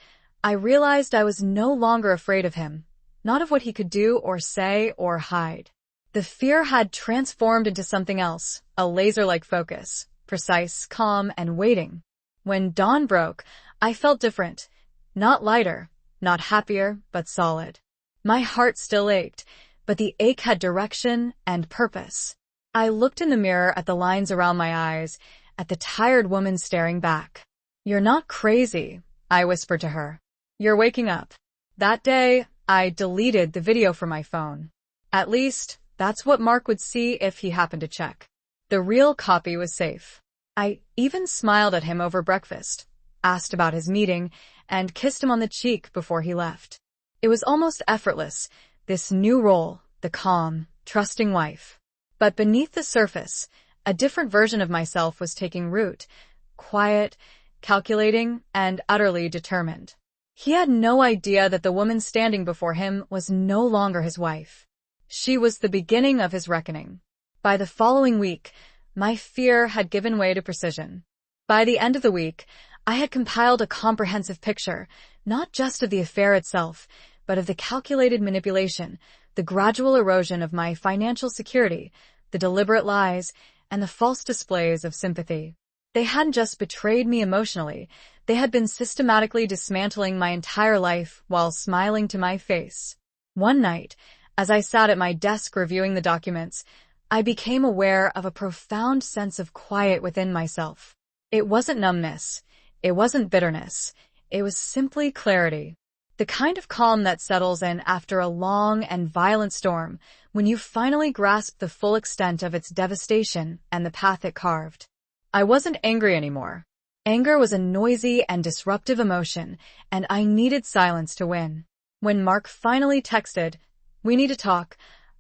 I realized I was no longer afraid of him, not of what he could do or say or hide. The fear had transformed into something else, a laser-like focus, precise, calm, and waiting. When dawn broke, I felt different. Not lighter, not happier, but solid. My heart still ached, but the ache had direction and purpose. I looked in the mirror at the lines around my eyes, at the tired woman staring back. "You're not crazy," I whispered to her. "You're waking up." That day, I deleted the video from my phone. At least, that's what Mark would see if he happened to check. The real copy was safe. I even smiled at him over breakfast, asked about his meeting, and kissed him on the cheek before he left. It was almost effortless, this new role, the calm, trusting wife. But beneath the surface, a different version of myself was taking root, quiet, calculating, and utterly determined. He had no idea that the woman standing before him was no longer his wife. She was the beginning of his reckoning. By the following week, my fear had given way to precision. By the end of the week, I had compiled a comprehensive picture, not just of the affair itself, but of the calculated manipulation, the gradual erosion of my financial security, the deliberate lies, and the false displays of sympathy. They hadn't just betrayed me emotionally, they had been systematically dismantling my entire life while smiling to my face. One night, as I sat at my desk reviewing the documents, I became aware of a profound sense of quiet within myself. It wasn't numbness. It wasn't bitterness. It was simply clarity. The kind of calm that settles in after a long and violent storm, when you finally grasp the full extent of its devastation and the path it carved. I wasn't angry anymore. Anger was a noisy and disruptive emotion, and I needed silence to win. When Mark finally texted, "We need to talk,"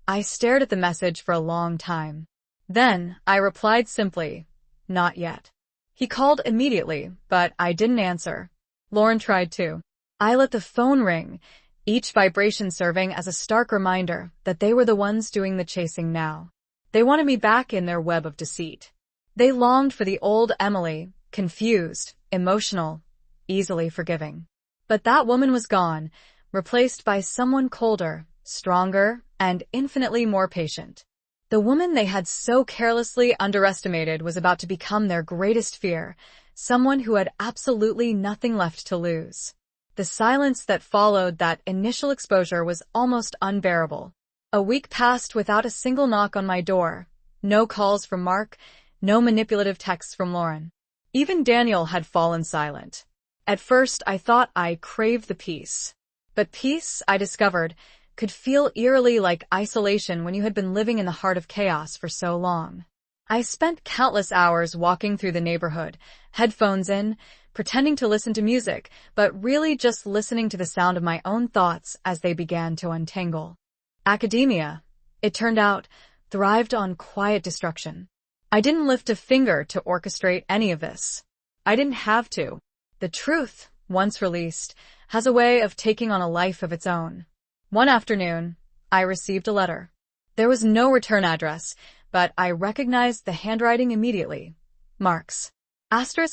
I stared at the message for a long time. Then, I replied simply, "Not yet." He called immediately, but I didn't answer. Lauren tried to. I let the phone ring, each vibration serving as a stark reminder that they were the ones doing the chasing now. They wanted me back in their web of deceit. They longed for the old Emily, confused, emotional, easily forgiving. But that woman was gone, replaced by someone colder, stronger, and infinitely more patient. The woman they had so carelessly underestimated was about to become their greatest fear, someone who had absolutely nothing left to lose. The silence that followed that initial exposure was almost unbearable. A week passed without a single knock on my door, no calls from Mark, no manipulative texts from Lauren. Even Daniel had fallen silent. At first, I thought I craved the peace. But peace, I discovered, could feel eerily like isolation when you had been living in the heart of chaos for so long. I spent countless hours walking through the neighborhood, headphones in, pretending to listen to music, but really just listening to the sound of my own thoughts as they began to untangle. Academia, it turned out, thrived on quiet destruction. I didn't lift a finger to orchestrate any of this. I didn't have to. The truth, once released, has a way of taking on a life of its own. One afternoon, I received a letter. There was no return address, but I recognized the handwriting immediately. Mark's.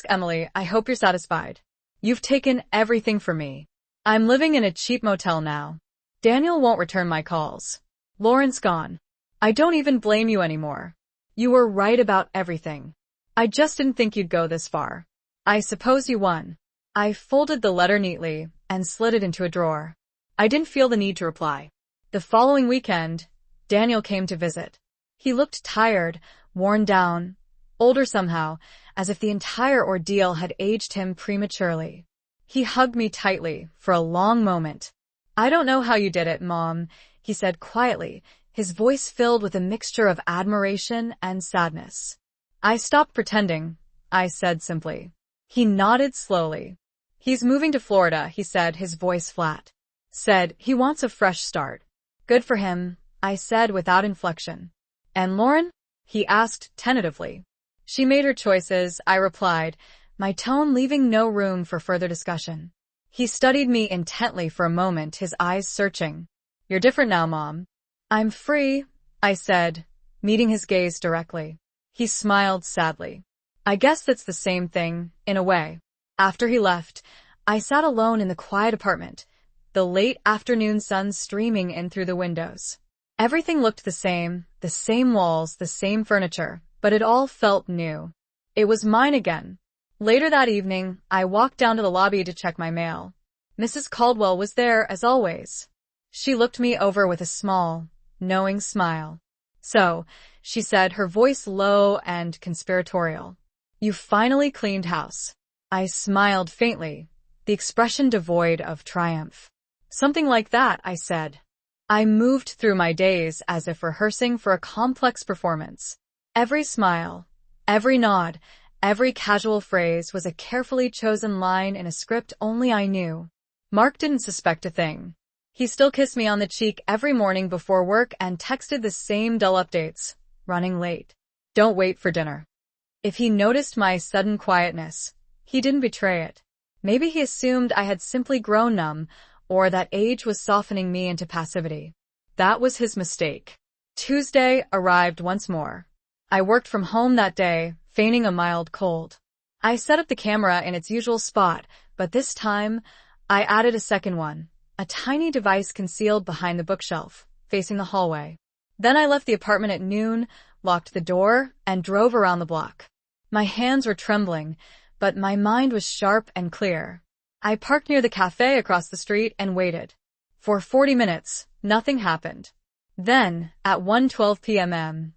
Emily, I hope you're satisfied. You've taken everything from me. I'm living in a cheap motel now. Daniel won't return my calls. Lauren's gone. I don't even blame you anymore. You were right about everything. I just didn't think you'd go this far. I suppose you won. I folded the letter neatly and slid it into a drawer. I didn't feel the need to reply. The following weekend, Daniel came to visit. He looked tired, worn down, older somehow, as if the entire ordeal had aged him prematurely. He hugged me tightly for a long moment. "I don't know how you did it, Mom," he said quietly, his voice filled with a mixture of admiration and sadness. "I stopped pretending," I said simply. He nodded slowly. "He's moving to Florida," he said, his voice flat. Said he wants a fresh start. "Good for him," I said without inflection. "And Lauren?" he asked tentatively. "She made her choices," I replied, my tone leaving no room for further discussion. He studied me intently for a moment, his eyes searching. "You're different now, Mom." "I'm free," I said, meeting his gaze directly. He smiled sadly. "I guess that's the same thing, in a way." After he left, I sat alone in the quiet apartment, the late afternoon sun streaming in through the windows. Everything looked the same walls, the same furniture, but it all felt new. It was mine again. Later that evening, I walked down to the lobby to check my mail. Mrs. Caldwell was there, as always. She looked me over with a small, knowing smile. "So," she said, her voice low and conspiratorial. "You finally cleaned house." I smiled faintly, the expression devoid of triumph. "Something like that," I said. I moved through my days as if rehearsing for a complex performance. Every smile, every nod, every casual phrase was a carefully chosen line in a script only I knew. Mark didn't suspect a thing. He still kissed me on the cheek every morning before work and texted the same dull updates. "Running late. Don't wait for dinner." If he noticed my sudden quietness, he didn't betray it. Maybe he assumed I had simply grown numb, or that age was softening me into passivity. That was his mistake. Tuesday arrived once more. I worked from home that day, feigning a mild cold. I set up the camera in its usual spot, but this time, I added a second one, a tiny device concealed behind the bookshelf, facing the hallway. Then I left the apartment at noon, locked the door, and drove around the block. My hands were trembling, but my mind was sharp and clear. I parked near the cafe across the street and waited. For 40 minutes, nothing happened. Then, at 1:12 p.m.,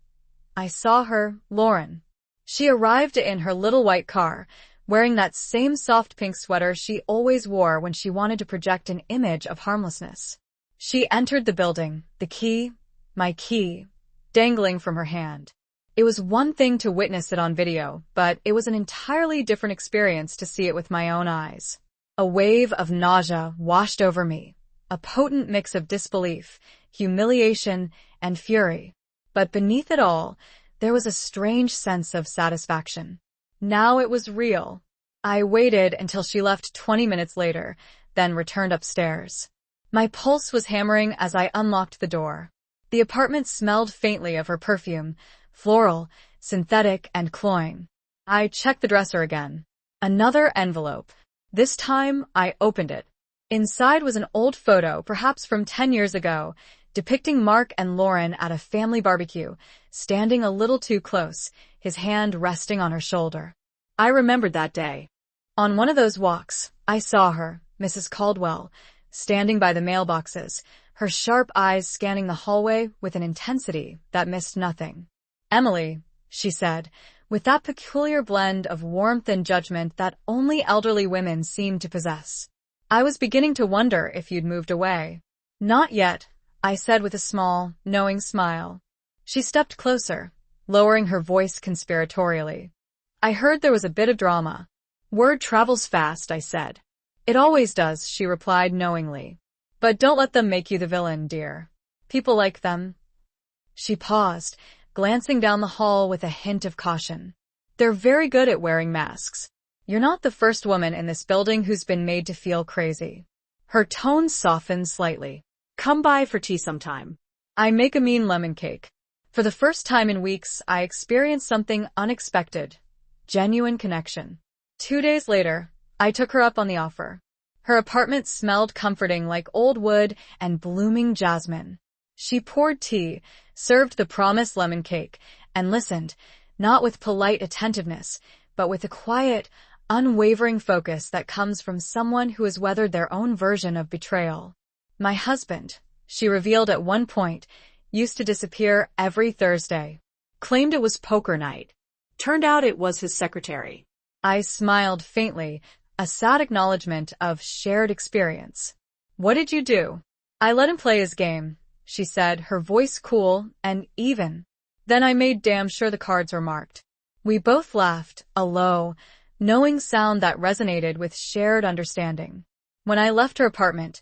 I saw her, Lauren. She arrived in her little white car, wearing that same soft pink sweater she always wore when she wanted to project an image of harmlessness. She entered the building, the key, my key, dangling from her hand. It was one thing to witness it on video, but it was an entirely different experience to see it with my own eyes. A wave of nausea washed over me, a potent mix of disbelief, humiliation, and fury. But beneath it all, there was a strange sense of satisfaction. Now it was real. I waited until she left 20 minutes later, then returned upstairs. My pulse was hammering as I unlocked the door. The apartment smelled faintly of her perfume, floral, synthetic, and cloying. I checked the dresser again. Another envelope. This time, I opened it. Inside was an old photo, perhaps from 10 years ago, depicting Mark and Lauren at a family barbecue, standing a little too close, his hand resting on her shoulder. I remembered that day. On one of those walks, I saw her, Mrs. Caldwell, standing by the mailboxes, her sharp eyes scanning the hallway with an intensity that missed nothing. "Emily," she said, with that peculiar blend of warmth and judgment that only elderly women seem to possess. "I was beginning to wonder if you'd moved away." "Not yet," I said with a small, knowing smile. She stepped closer, lowering her voice conspiratorially. "I heard there was a bit of drama." "Word travels fast," I said. "It always does," she replied knowingly. "But don't let them make you the villain, dear. People like them." She paused, glancing down the hall with a hint of caution. "They're very good at wearing masks. You're not the first woman in this building who's been made to feel crazy." Her tone softened slightly. "Come by for tea sometime. I make a mean lemon cake." For the first time in weeks, I experienced something unexpected. Genuine connection. 2 days later, I took her up on the offer. Her apartment smelled comforting like old wood and blooming jasmine. She poured tea, served the promised lemon cake, and listened, not with polite attentiveness, but with a quiet, unwavering focus that comes from someone who has weathered their own version of betrayal. "My husband," she revealed at one point, used to disappear every Thursday. Claimed it was poker night. Turned out it was his secretary. I smiled faintly, a sad acknowledgement of shared experience. "What did you do?" "I let him play his game," she said, her voice cool and even. "Then I made damn sure the cards were marked." We both laughed, a low, knowing sound that resonated with shared understanding. When I left her apartment,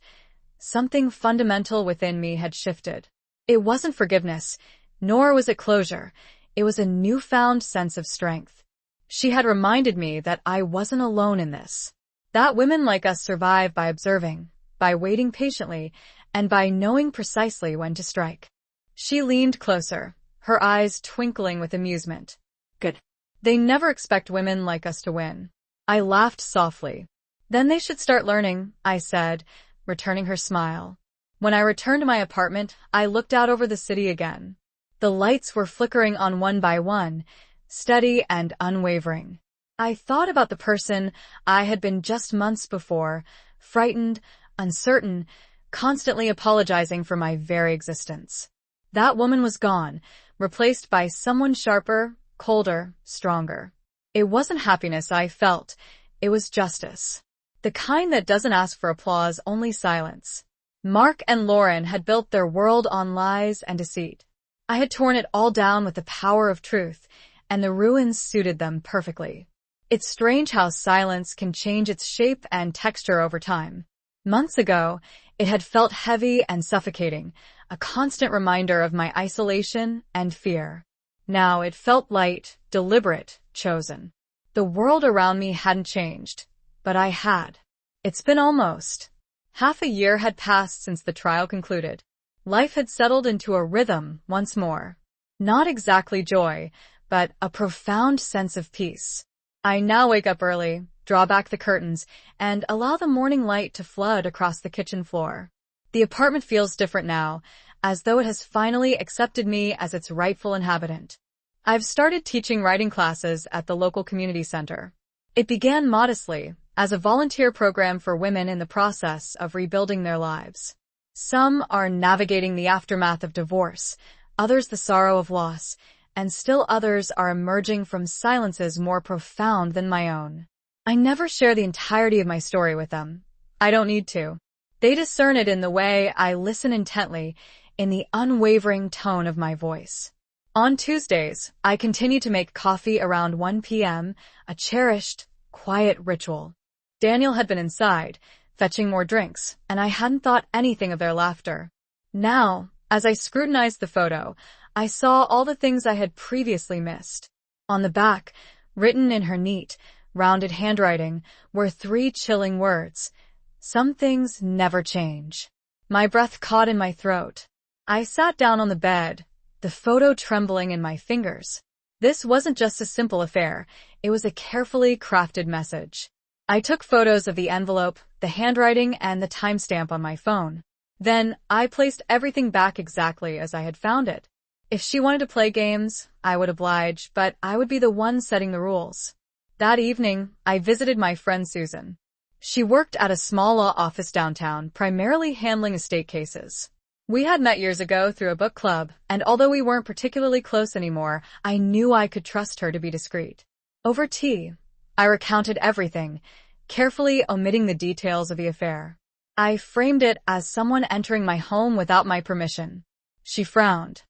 something fundamental within me had shifted. It wasn't forgiveness, nor was it closure. It was a newfound sense of strength. She had reminded me that I wasn't alone in this. That women like us survive by observing, by waiting patiently, and by knowing precisely when to strike. She leaned closer, her eyes twinkling with amusement. "Good. They never expect women like us to win." I laughed softly. Then they should start learning, I said, returning her smile. When I returned to my apartment, I looked out over the city again. The lights were flickering on one by one, steady and unwavering. I thought about the person I had been just months before, frightened, uncertain, constantly apologizing for my very existence. That woman was gone, replaced by someone sharper, colder, stronger. It wasn't happiness I felt, it was justice. The kind that doesn't ask for applause, only silence. Mark and Lauren had built their world on lies and deceit. I had torn it all down with the power of truth, and the ruins suited them perfectly. It's strange how silence can change its shape and texture over time. Months ago, it had felt heavy and suffocating, a constant reminder of my isolation and fear. Now it felt light, deliberate, chosen. The world around me hadn't changed, but I had. It's been almost half a year had passed since the trial concluded. Life had settled into a rhythm once more. Not exactly joy, but a profound sense of peace. I now wake up early, draw back the curtains, and allow the morning light to flood across the kitchen floor. The apartment feels different now, as though it has finally accepted me as its rightful inhabitant. I've started teaching writing classes at the local community center. It began modestly, as a volunteer program for women in the process of rebuilding their lives. Some are navigating the aftermath of divorce, others the sorrow of loss, and still others are emerging from silences more profound than my own. I never share the entirety of my story with them. I don't need to. They discern it in the way I listen intently, in the unwavering tone of my voice. On Tuesdays, I continue to make coffee around 1 p.m., a cherished, quiet ritual. Daniel had been inside, fetching more drinks, and I hadn't thought anything of their laughter. Now, as I scrutinized the photo, I saw all the things I had previously missed. On the back, written in her neat, rounded handwriting, were 3 chilling words. Some things never change. My breath caught in my throat. I sat down on the bed, the photo trembling in my fingers. This wasn't just a simple affair, it was a carefully crafted message. I took photos of the envelope, the handwriting, and the timestamp on my phone. Then, I placed everything back exactly as I had found it. If she wanted to play games, I would oblige, but I would be the one setting the rules. That evening, I visited my friend Susan. She worked at a small law office downtown, primarily handling estate cases. We had met years ago through a book club, and although we weren't particularly close anymore, I knew I could trust her to be discreet. Over tea, I recounted everything, carefully omitting the details of the affair. I framed it as someone entering my home without my permission. She frowned.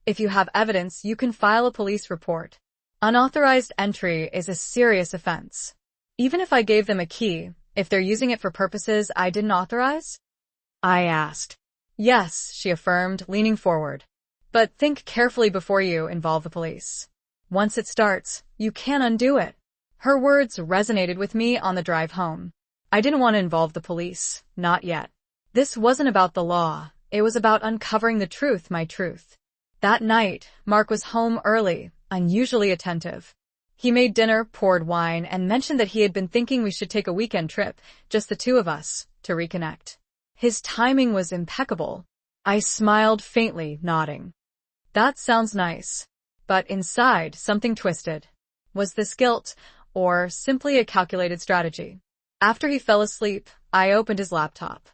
If you have evidence, you can file a police report. Unauthorized entry is a serious offense. Even if I gave them a key, if they're using it for purposes I didn't authorize? I asked. Yes, she affirmed, leaning forward. But think carefully before you involve the police. Once it starts, you can't undo it. Her words resonated with me on the drive home. I didn't want to involve the police, not yet. This wasn't about the law, it was about uncovering the truth, my truth. That night, Mark was home early, unusually attentive. He made dinner, poured wine, and mentioned that he had been thinking we should take a weekend trip, just the two of us, to reconnect. His timing was impeccable. I smiled faintly, nodding. That sounds nice. But inside, something twisted. Was this guilt, or simply a calculated strategy? After he fell asleep, I opened his laptop.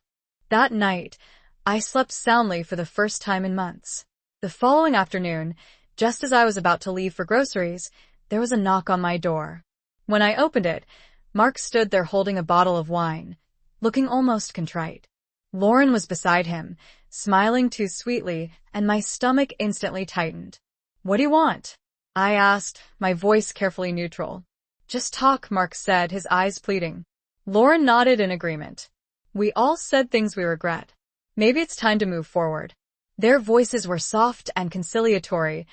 That night, I slept soundly for the first time in months. The following afternoon, just as I was about to leave for groceries, there was a knock on my door. When I opened it, Mark stood there holding a bottle of wine, looking almost contrite. Lauren was beside him, smiling too sweetly, and my stomach instantly tightened. What do you want? I asked, my voice carefully neutral. Just talk, Mark said, his eyes pleading. Lauren nodded in agreement. We all said things we regret. Maybe it's time to move forward. Their voices were soft and conciliatory,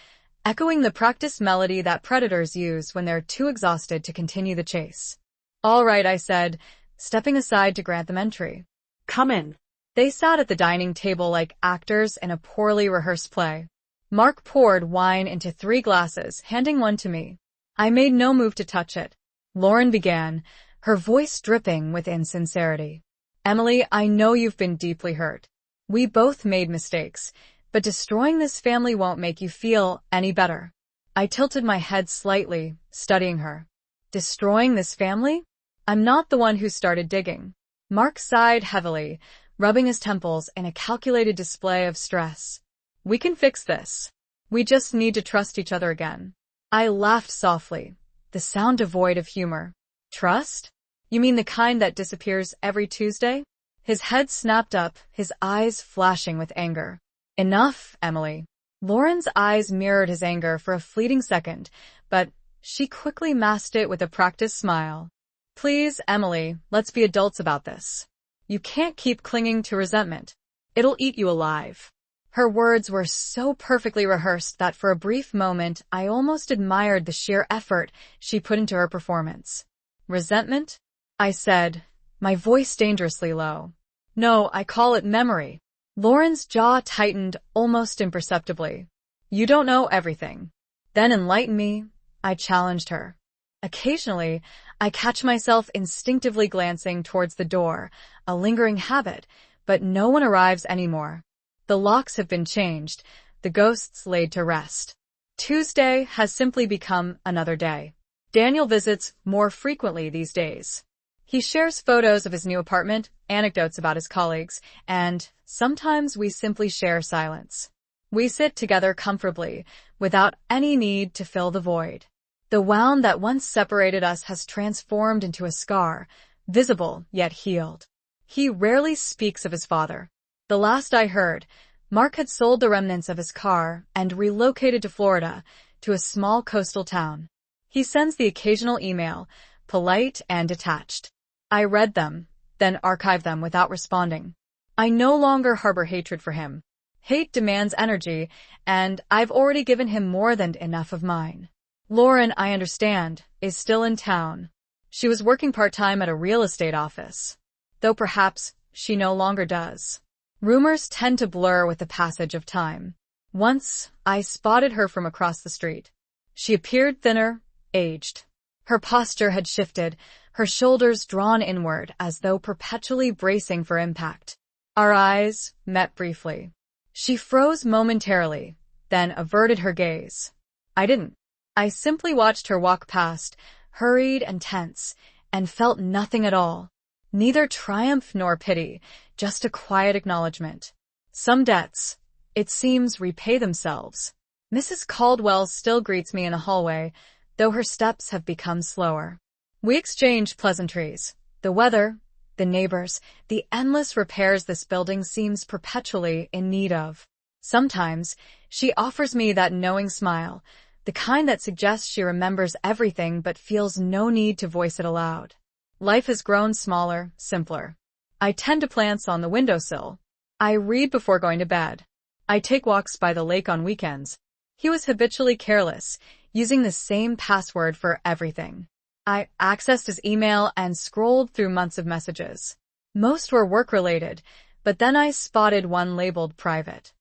echoing the practiced melody that predators use when they're too exhausted to continue the chase. All right, I said, stepping aside to grant them entry. Come in. They sat at the dining table like actors in a poorly rehearsed play. Mark poured wine into 3 glasses, handing one to me. I made no move to touch it. Lauren began, her voice dripping with insincerity. Emily, I know you've been deeply hurt. We both made mistakes, but destroying this family won't make you feel any better. I tilted my head slightly, studying her. Destroying this family? I'm not the one who started digging. Mark sighed heavily, rubbing his temples in a calculated display of stress. We can fix this. We just need to trust each other again. I laughed softly, the sound devoid of humor. Trust? You mean the kind that disappears every Tuesday? His head snapped up, his eyes flashing with anger. Enough, Emily. Lauren's eyes mirrored his anger for a fleeting second, but she quickly masked it with a practiced smile. Please, Emily, let's be adults about this. You can't keep clinging to resentment. It'll eat you alive. Her words were so perfectly rehearsed that for a brief moment I almost admired the sheer effort she put into her performance. Resentment? I said, my voice dangerously low. No, I call it memory. Lauren's jaw tightened almost imperceptibly. You don't know everything. Then enlighten me, I challenged her. Occasionally, I catch myself instinctively glancing towards the door, a lingering habit, but no one arrives anymore. The locks have been changed, the ghosts laid to rest. Tuesday has simply become another day. Daniel visits more frequently these days. He shares photos of his new apartment, anecdotes about his colleagues, and sometimes we simply share silence. We sit together comfortably, without any need to fill the void. The wound that once separated us has transformed into a scar, visible yet healed. He rarely speaks of his father. The last I heard, Mark had sold the remnants of his car and relocated to Florida, to a small coastal town. He sends the occasional email, polite and detached. I read them, then archived them without responding. I no longer harbor hatred for him. Hate demands energy, and I've already given him more than enough of mine. Lauren, I understand, is still in town. She was working part-time at a real estate office. Though perhaps she no longer does. Rumors tend to blur with the passage of time. Once, I spotted her from across the street. She appeared thinner, aged. Her posture had shifted, her shoulders drawn inward as though perpetually bracing for impact. Our eyes met briefly. She froze momentarily, then averted her gaze. I didn't. I simply watched her walk past, hurried and tense, and felt nothing at all. Neither triumph nor pity, just a quiet acknowledgement. Some debts, it seems, repay themselves. Mrs. Caldwell still greets me in the hallway, though her steps have become slower. We exchange pleasantries. The weather, the neighbors, the endless repairs this building seems perpetually in need of. Sometimes, she offers me that knowing smile, the kind that suggests she remembers everything but feels no need to voice it aloud. Life has grown smaller, simpler. I tend to plants on the windowsill. I read before going to bed. I take walks by the lake on weekends. He was habitually careless, using the same password for everything. I accessed his email and scrolled through months of messages. Most were work-related, but then I spotted one labeled private.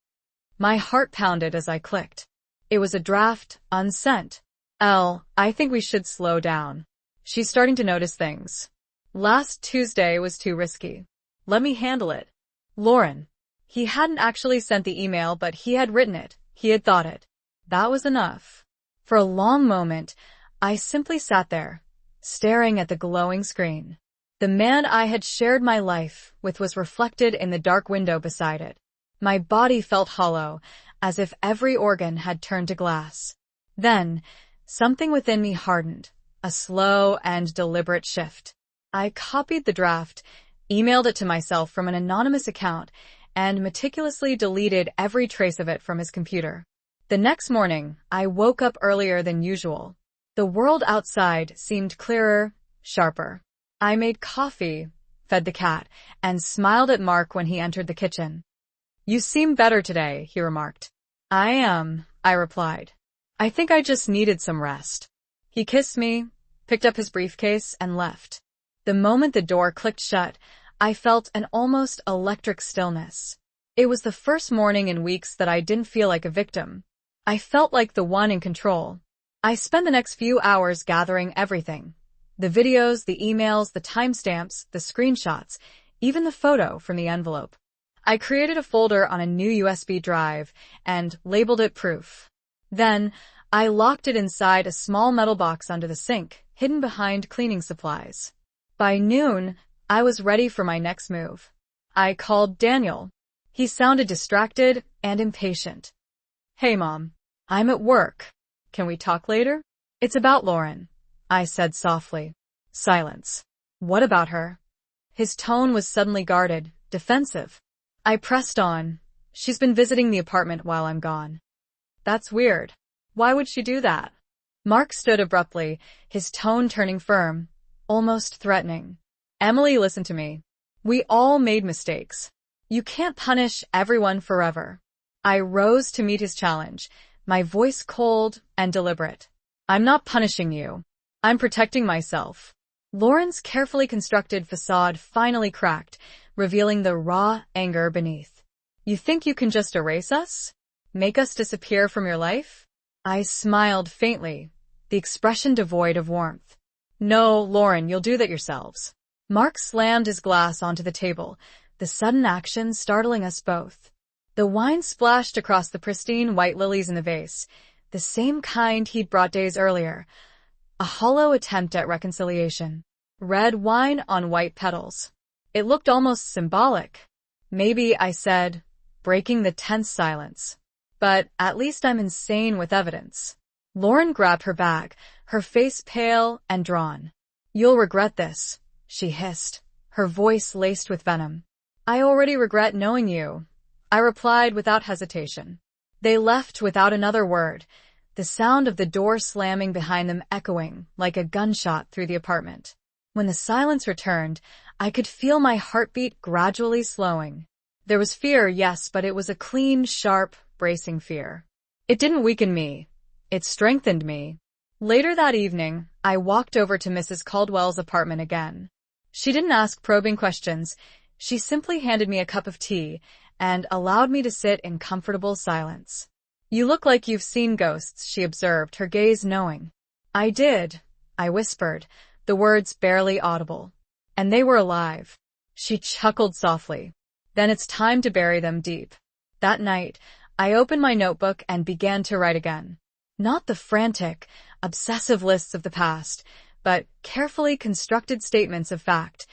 My heart pounded as I clicked. It was a draft, unsent. I think we should slow down. She's starting to notice things. Last Tuesday was too risky. Let me handle it. Lauren. He hadn't actually sent the email, but he had written it. He had thought it. That was enough. For a long moment, I simply sat there, staring at the glowing screen. The man I had shared my life with was reflected in the dark window beside it. My body felt hollow, as if every organ had turned to glass. Then, something within me hardened, a slow and deliberate shift. I copied the draft, emailed it to myself from an anonymous account, and meticulously deleted every trace of it from his computer. The next morning, I woke up earlier than usual. The world outside seemed clearer, sharper. I made coffee, fed the cat, and smiled at Mark when he entered the kitchen. You seem better today, he remarked. I am, I replied. I think I just needed some rest. He kissed me, picked up his briefcase, and left. The moment the door clicked shut, I felt an almost electric stillness. It was the first morning in weeks that I didn't feel like a victim. I felt like the one in control. I spent the next few hours gathering everything. The videos, the emails, the timestamps, the screenshots, even the photo from the envelope. I created a folder on a new USB drive and labeled it proof. Then, I locked it inside a small metal box under the sink, hidden behind cleaning supplies. By noon, I was ready for my next move. I called Daniel. He sounded distracted and impatient. "Hey, Mom. I'm at work. Can we talk later?" "It's about Lauren," I said softly. Silence. "What about her?" His tone was suddenly guarded, defensive. I pressed on. "She's been visiting the apartment while I'm gone." "That's weird. Why would she do that?" Mark stood abruptly, his tone turning firm, almost threatening. "Emily, listen to me. We all made mistakes. You can't punish everyone forever." I rose to meet his challenge, my voice cold and deliberate. "I'm not punishing you. I'm protecting myself." Lauren's carefully constructed facade finally cracked, revealing the raw anger beneath. "You think you can just erase us? Make us disappear from your life?" I smiled faintly, the expression devoid of warmth. "No, Lauren, you'll do that yourselves." Mark slammed his glass onto the table, the sudden action startling us both. The wine splashed across the pristine white lilies in the vase, the same kind he'd brought days earlier. A hollow attempt at reconciliation. Red wine on white petals. It looked almost symbolic. "Maybe," I said, breaking the tense silence. "But at least I'm insane with evidence." Lauren grabbed her bag, her face pale and drawn. "You'll regret this," she hissed, her voice laced with venom. "I already regret knowing you," I replied without hesitation. They left without another word, the sound of the door slamming behind them echoing like a gunshot through the apartment. When the silence returned, I could feel my heartbeat gradually slowing. There was fear, yes, but it was a clean, sharp, bracing fear. It didn't weaken me. It strengthened me. Later that evening, I walked over to Mrs. Caldwell's apartment again. She didn't ask probing questions. She simply handed me a cup of tea and allowed me to sit in comfortable silence. "You look like you've seen ghosts," she observed, her gaze knowing. "I did," I whispered, the words barely audible. "And they were alive." She chuckled softly. "Then it's time to bury them deep." That night, I opened my notebook and began to write again. Not the frantic, obsessive lists of the past, but carefully constructed statements of fact,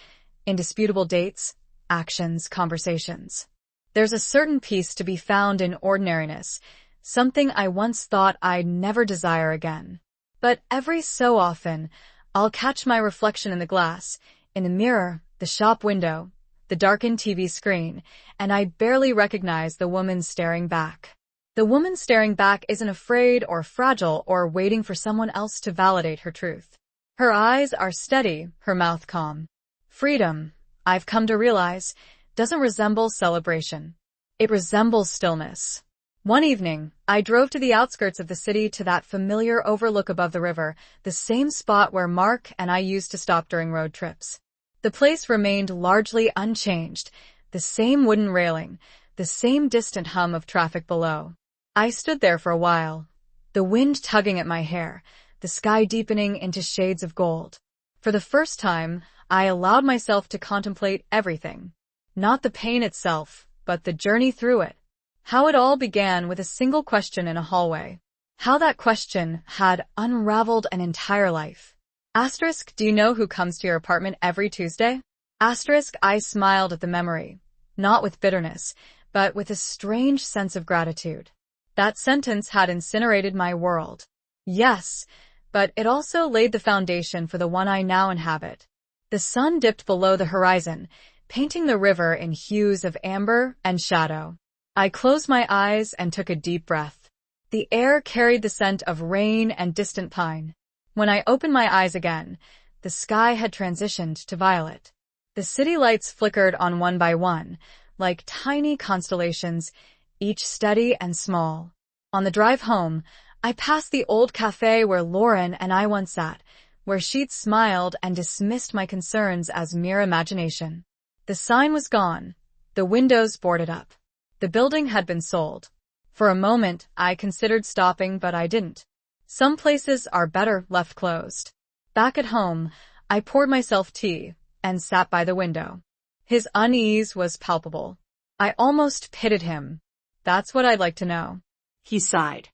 indisputable dates, actions, conversations. There's a certain peace to be found in ordinariness, something I once thought I'd never desire again. But every so often, I'll catch my reflection in the glass, in the mirror, the shop window, the darkened TV screen, and I barely recognize the woman staring back. The woman staring back isn't afraid or fragile or waiting for someone else to validate her truth. Her eyes are steady, her mouth calm. Freedom, I've come to realize, doesn't resemble celebration. It resembles stillness. One evening, I drove to the outskirts of the city to that familiar overlook above the river, the same spot where Mark and I used to stop during road trips. The place remained largely unchanged, the same wooden railing, the same distant hum of traffic below. I stood there for a while, the wind tugging at my hair, the sky deepening into shades of gold. For the first time, I allowed myself to contemplate everything. Not the pain itself, but the journey through it. How it all began with a single question in a hallway. How that question had unraveled an entire life. Asterisk, do you know who comes to your apartment every Tuesday? Asterisk, I smiled at the memory, not with bitterness, but with a strange sense of gratitude. That sentence had incinerated my world. Yes, but it also laid the foundation for the one I now inhabit. The sun dipped below the horizon, painting the river in hues of amber and shadow. I closed my eyes and took a deep breath. The air carried the scent of rain and distant pine. When I opened my eyes again, the sky had transitioned to violet. The city lights flickered on one by one, like tiny constellations, each steady and small. On the drive home, I passed the old cafe where Lauren and I once sat, where she'd smiled and dismissed my concerns as mere imagination. The sign was gone, the windows boarded up. The building had been sold. For a moment, I considered stopping, but I didn't. Some places are better left closed. Back at home, I poured myself tea and sat by the window. His unease was palpable. I almost pitied him. That's what I'd like to know. He sighed.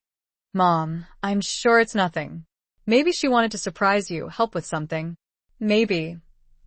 Mom, I'm sure it's nothing. Maybe she wanted to surprise you, help with something. Maybe,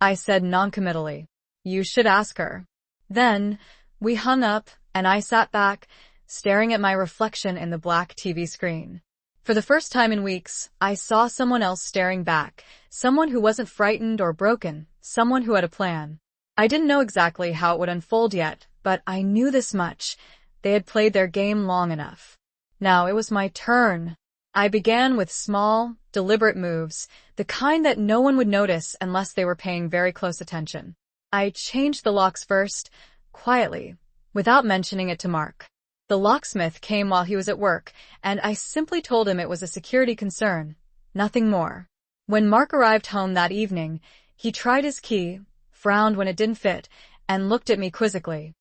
I said noncommittally. You should ask her. Then, we hung up, and I sat back, staring at my reflection in the black TV screen. For the first time in weeks, I saw someone else staring back, someone who wasn't frightened or broken, someone who had a plan. I didn't know exactly how it would unfold yet, but I knew this much. They had played their game long enough. Now it was my turn. I began with small, deliberate moves, the kind that no one would notice unless they were paying very close attention. I changed the locks first, quietly, without mentioning it to Mark. The locksmith came while he was at work, and I simply told him it was a security concern, nothing more. When Mark arrived home that evening, he tried his key, frowned when it didn't fit, and looked at me quizzically.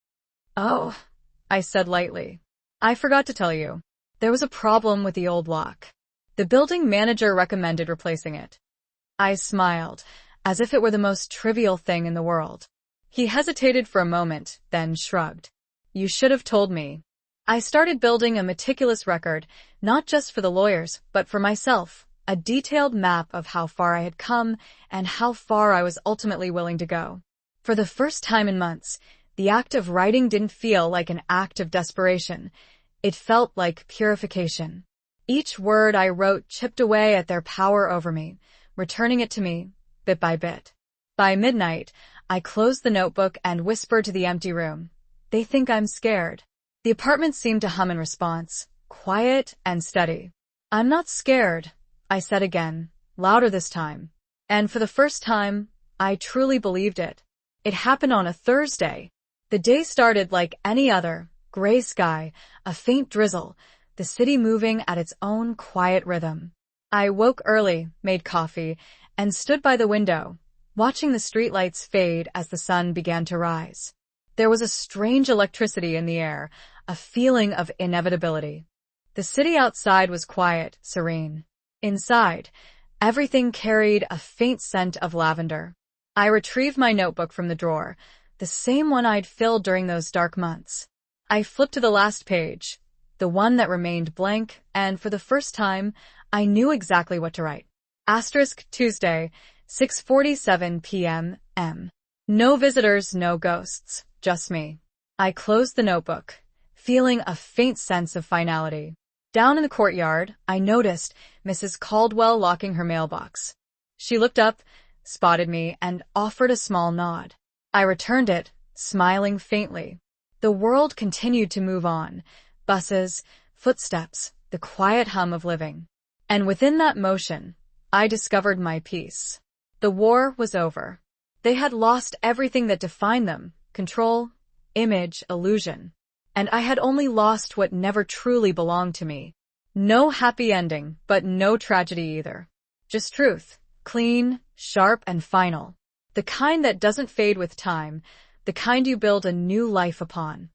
Oh, I said lightly. I forgot to tell you. There was a problem with the old lock. The building manager recommended replacing it. I smiled, as if it were the most trivial thing in the world. He hesitated for a moment, then shrugged. You should have told me. I started building a meticulous record, not just for the lawyers, but for myself, a detailed map of how far I had come and how far I was ultimately willing to go. For the first time in months, the act of writing didn't feel like an act of desperation. It felt like purification. Each word I wrote chipped away at their power over me, returning it to me, bit by bit. By midnight, I closed the notebook and whispered to the empty room. They think I'm scared. The apartment seemed to hum in response, quiet and steady. I'm not scared, I said again, louder this time. And for the first time, I truly believed it. It happened on a Thursday. The day started like any other, gray sky, a faint drizzle, the city moving at its own quiet rhythm. I woke early, made coffee, and stood by the window, watching the streetlights fade as the sun began to rise. There was a strange electricity in the air, a feeling of inevitability. The city outside was quiet, serene. Inside, everything carried a faint scent of lavender. I retrieved my notebook from the drawer, the same one I'd filled during those dark months. I flipped to the last page, the one that remained blank, and for the first time, I knew exactly what to write. Asterisk Tuesday, 6:47 p.m. M. No visitors, no ghosts, just me. I closed the notebook, feeling a faint sense of finality. Down in the courtyard, I noticed Mrs. Caldwell locking her mailbox. She looked up, spotted me, and offered a small nod. I returned it, smiling faintly. The world continued to move on. Buses, footsteps, the quiet hum of living. And within that motion, I discovered my peace. The war was over. They had lost everything that defined them, control, image, illusion. And I had only lost what never truly belonged to me. No happy ending, but no tragedy either. Just truth, clean, sharp, and final. The kind that doesn't fade with time, the kind you build a new life upon.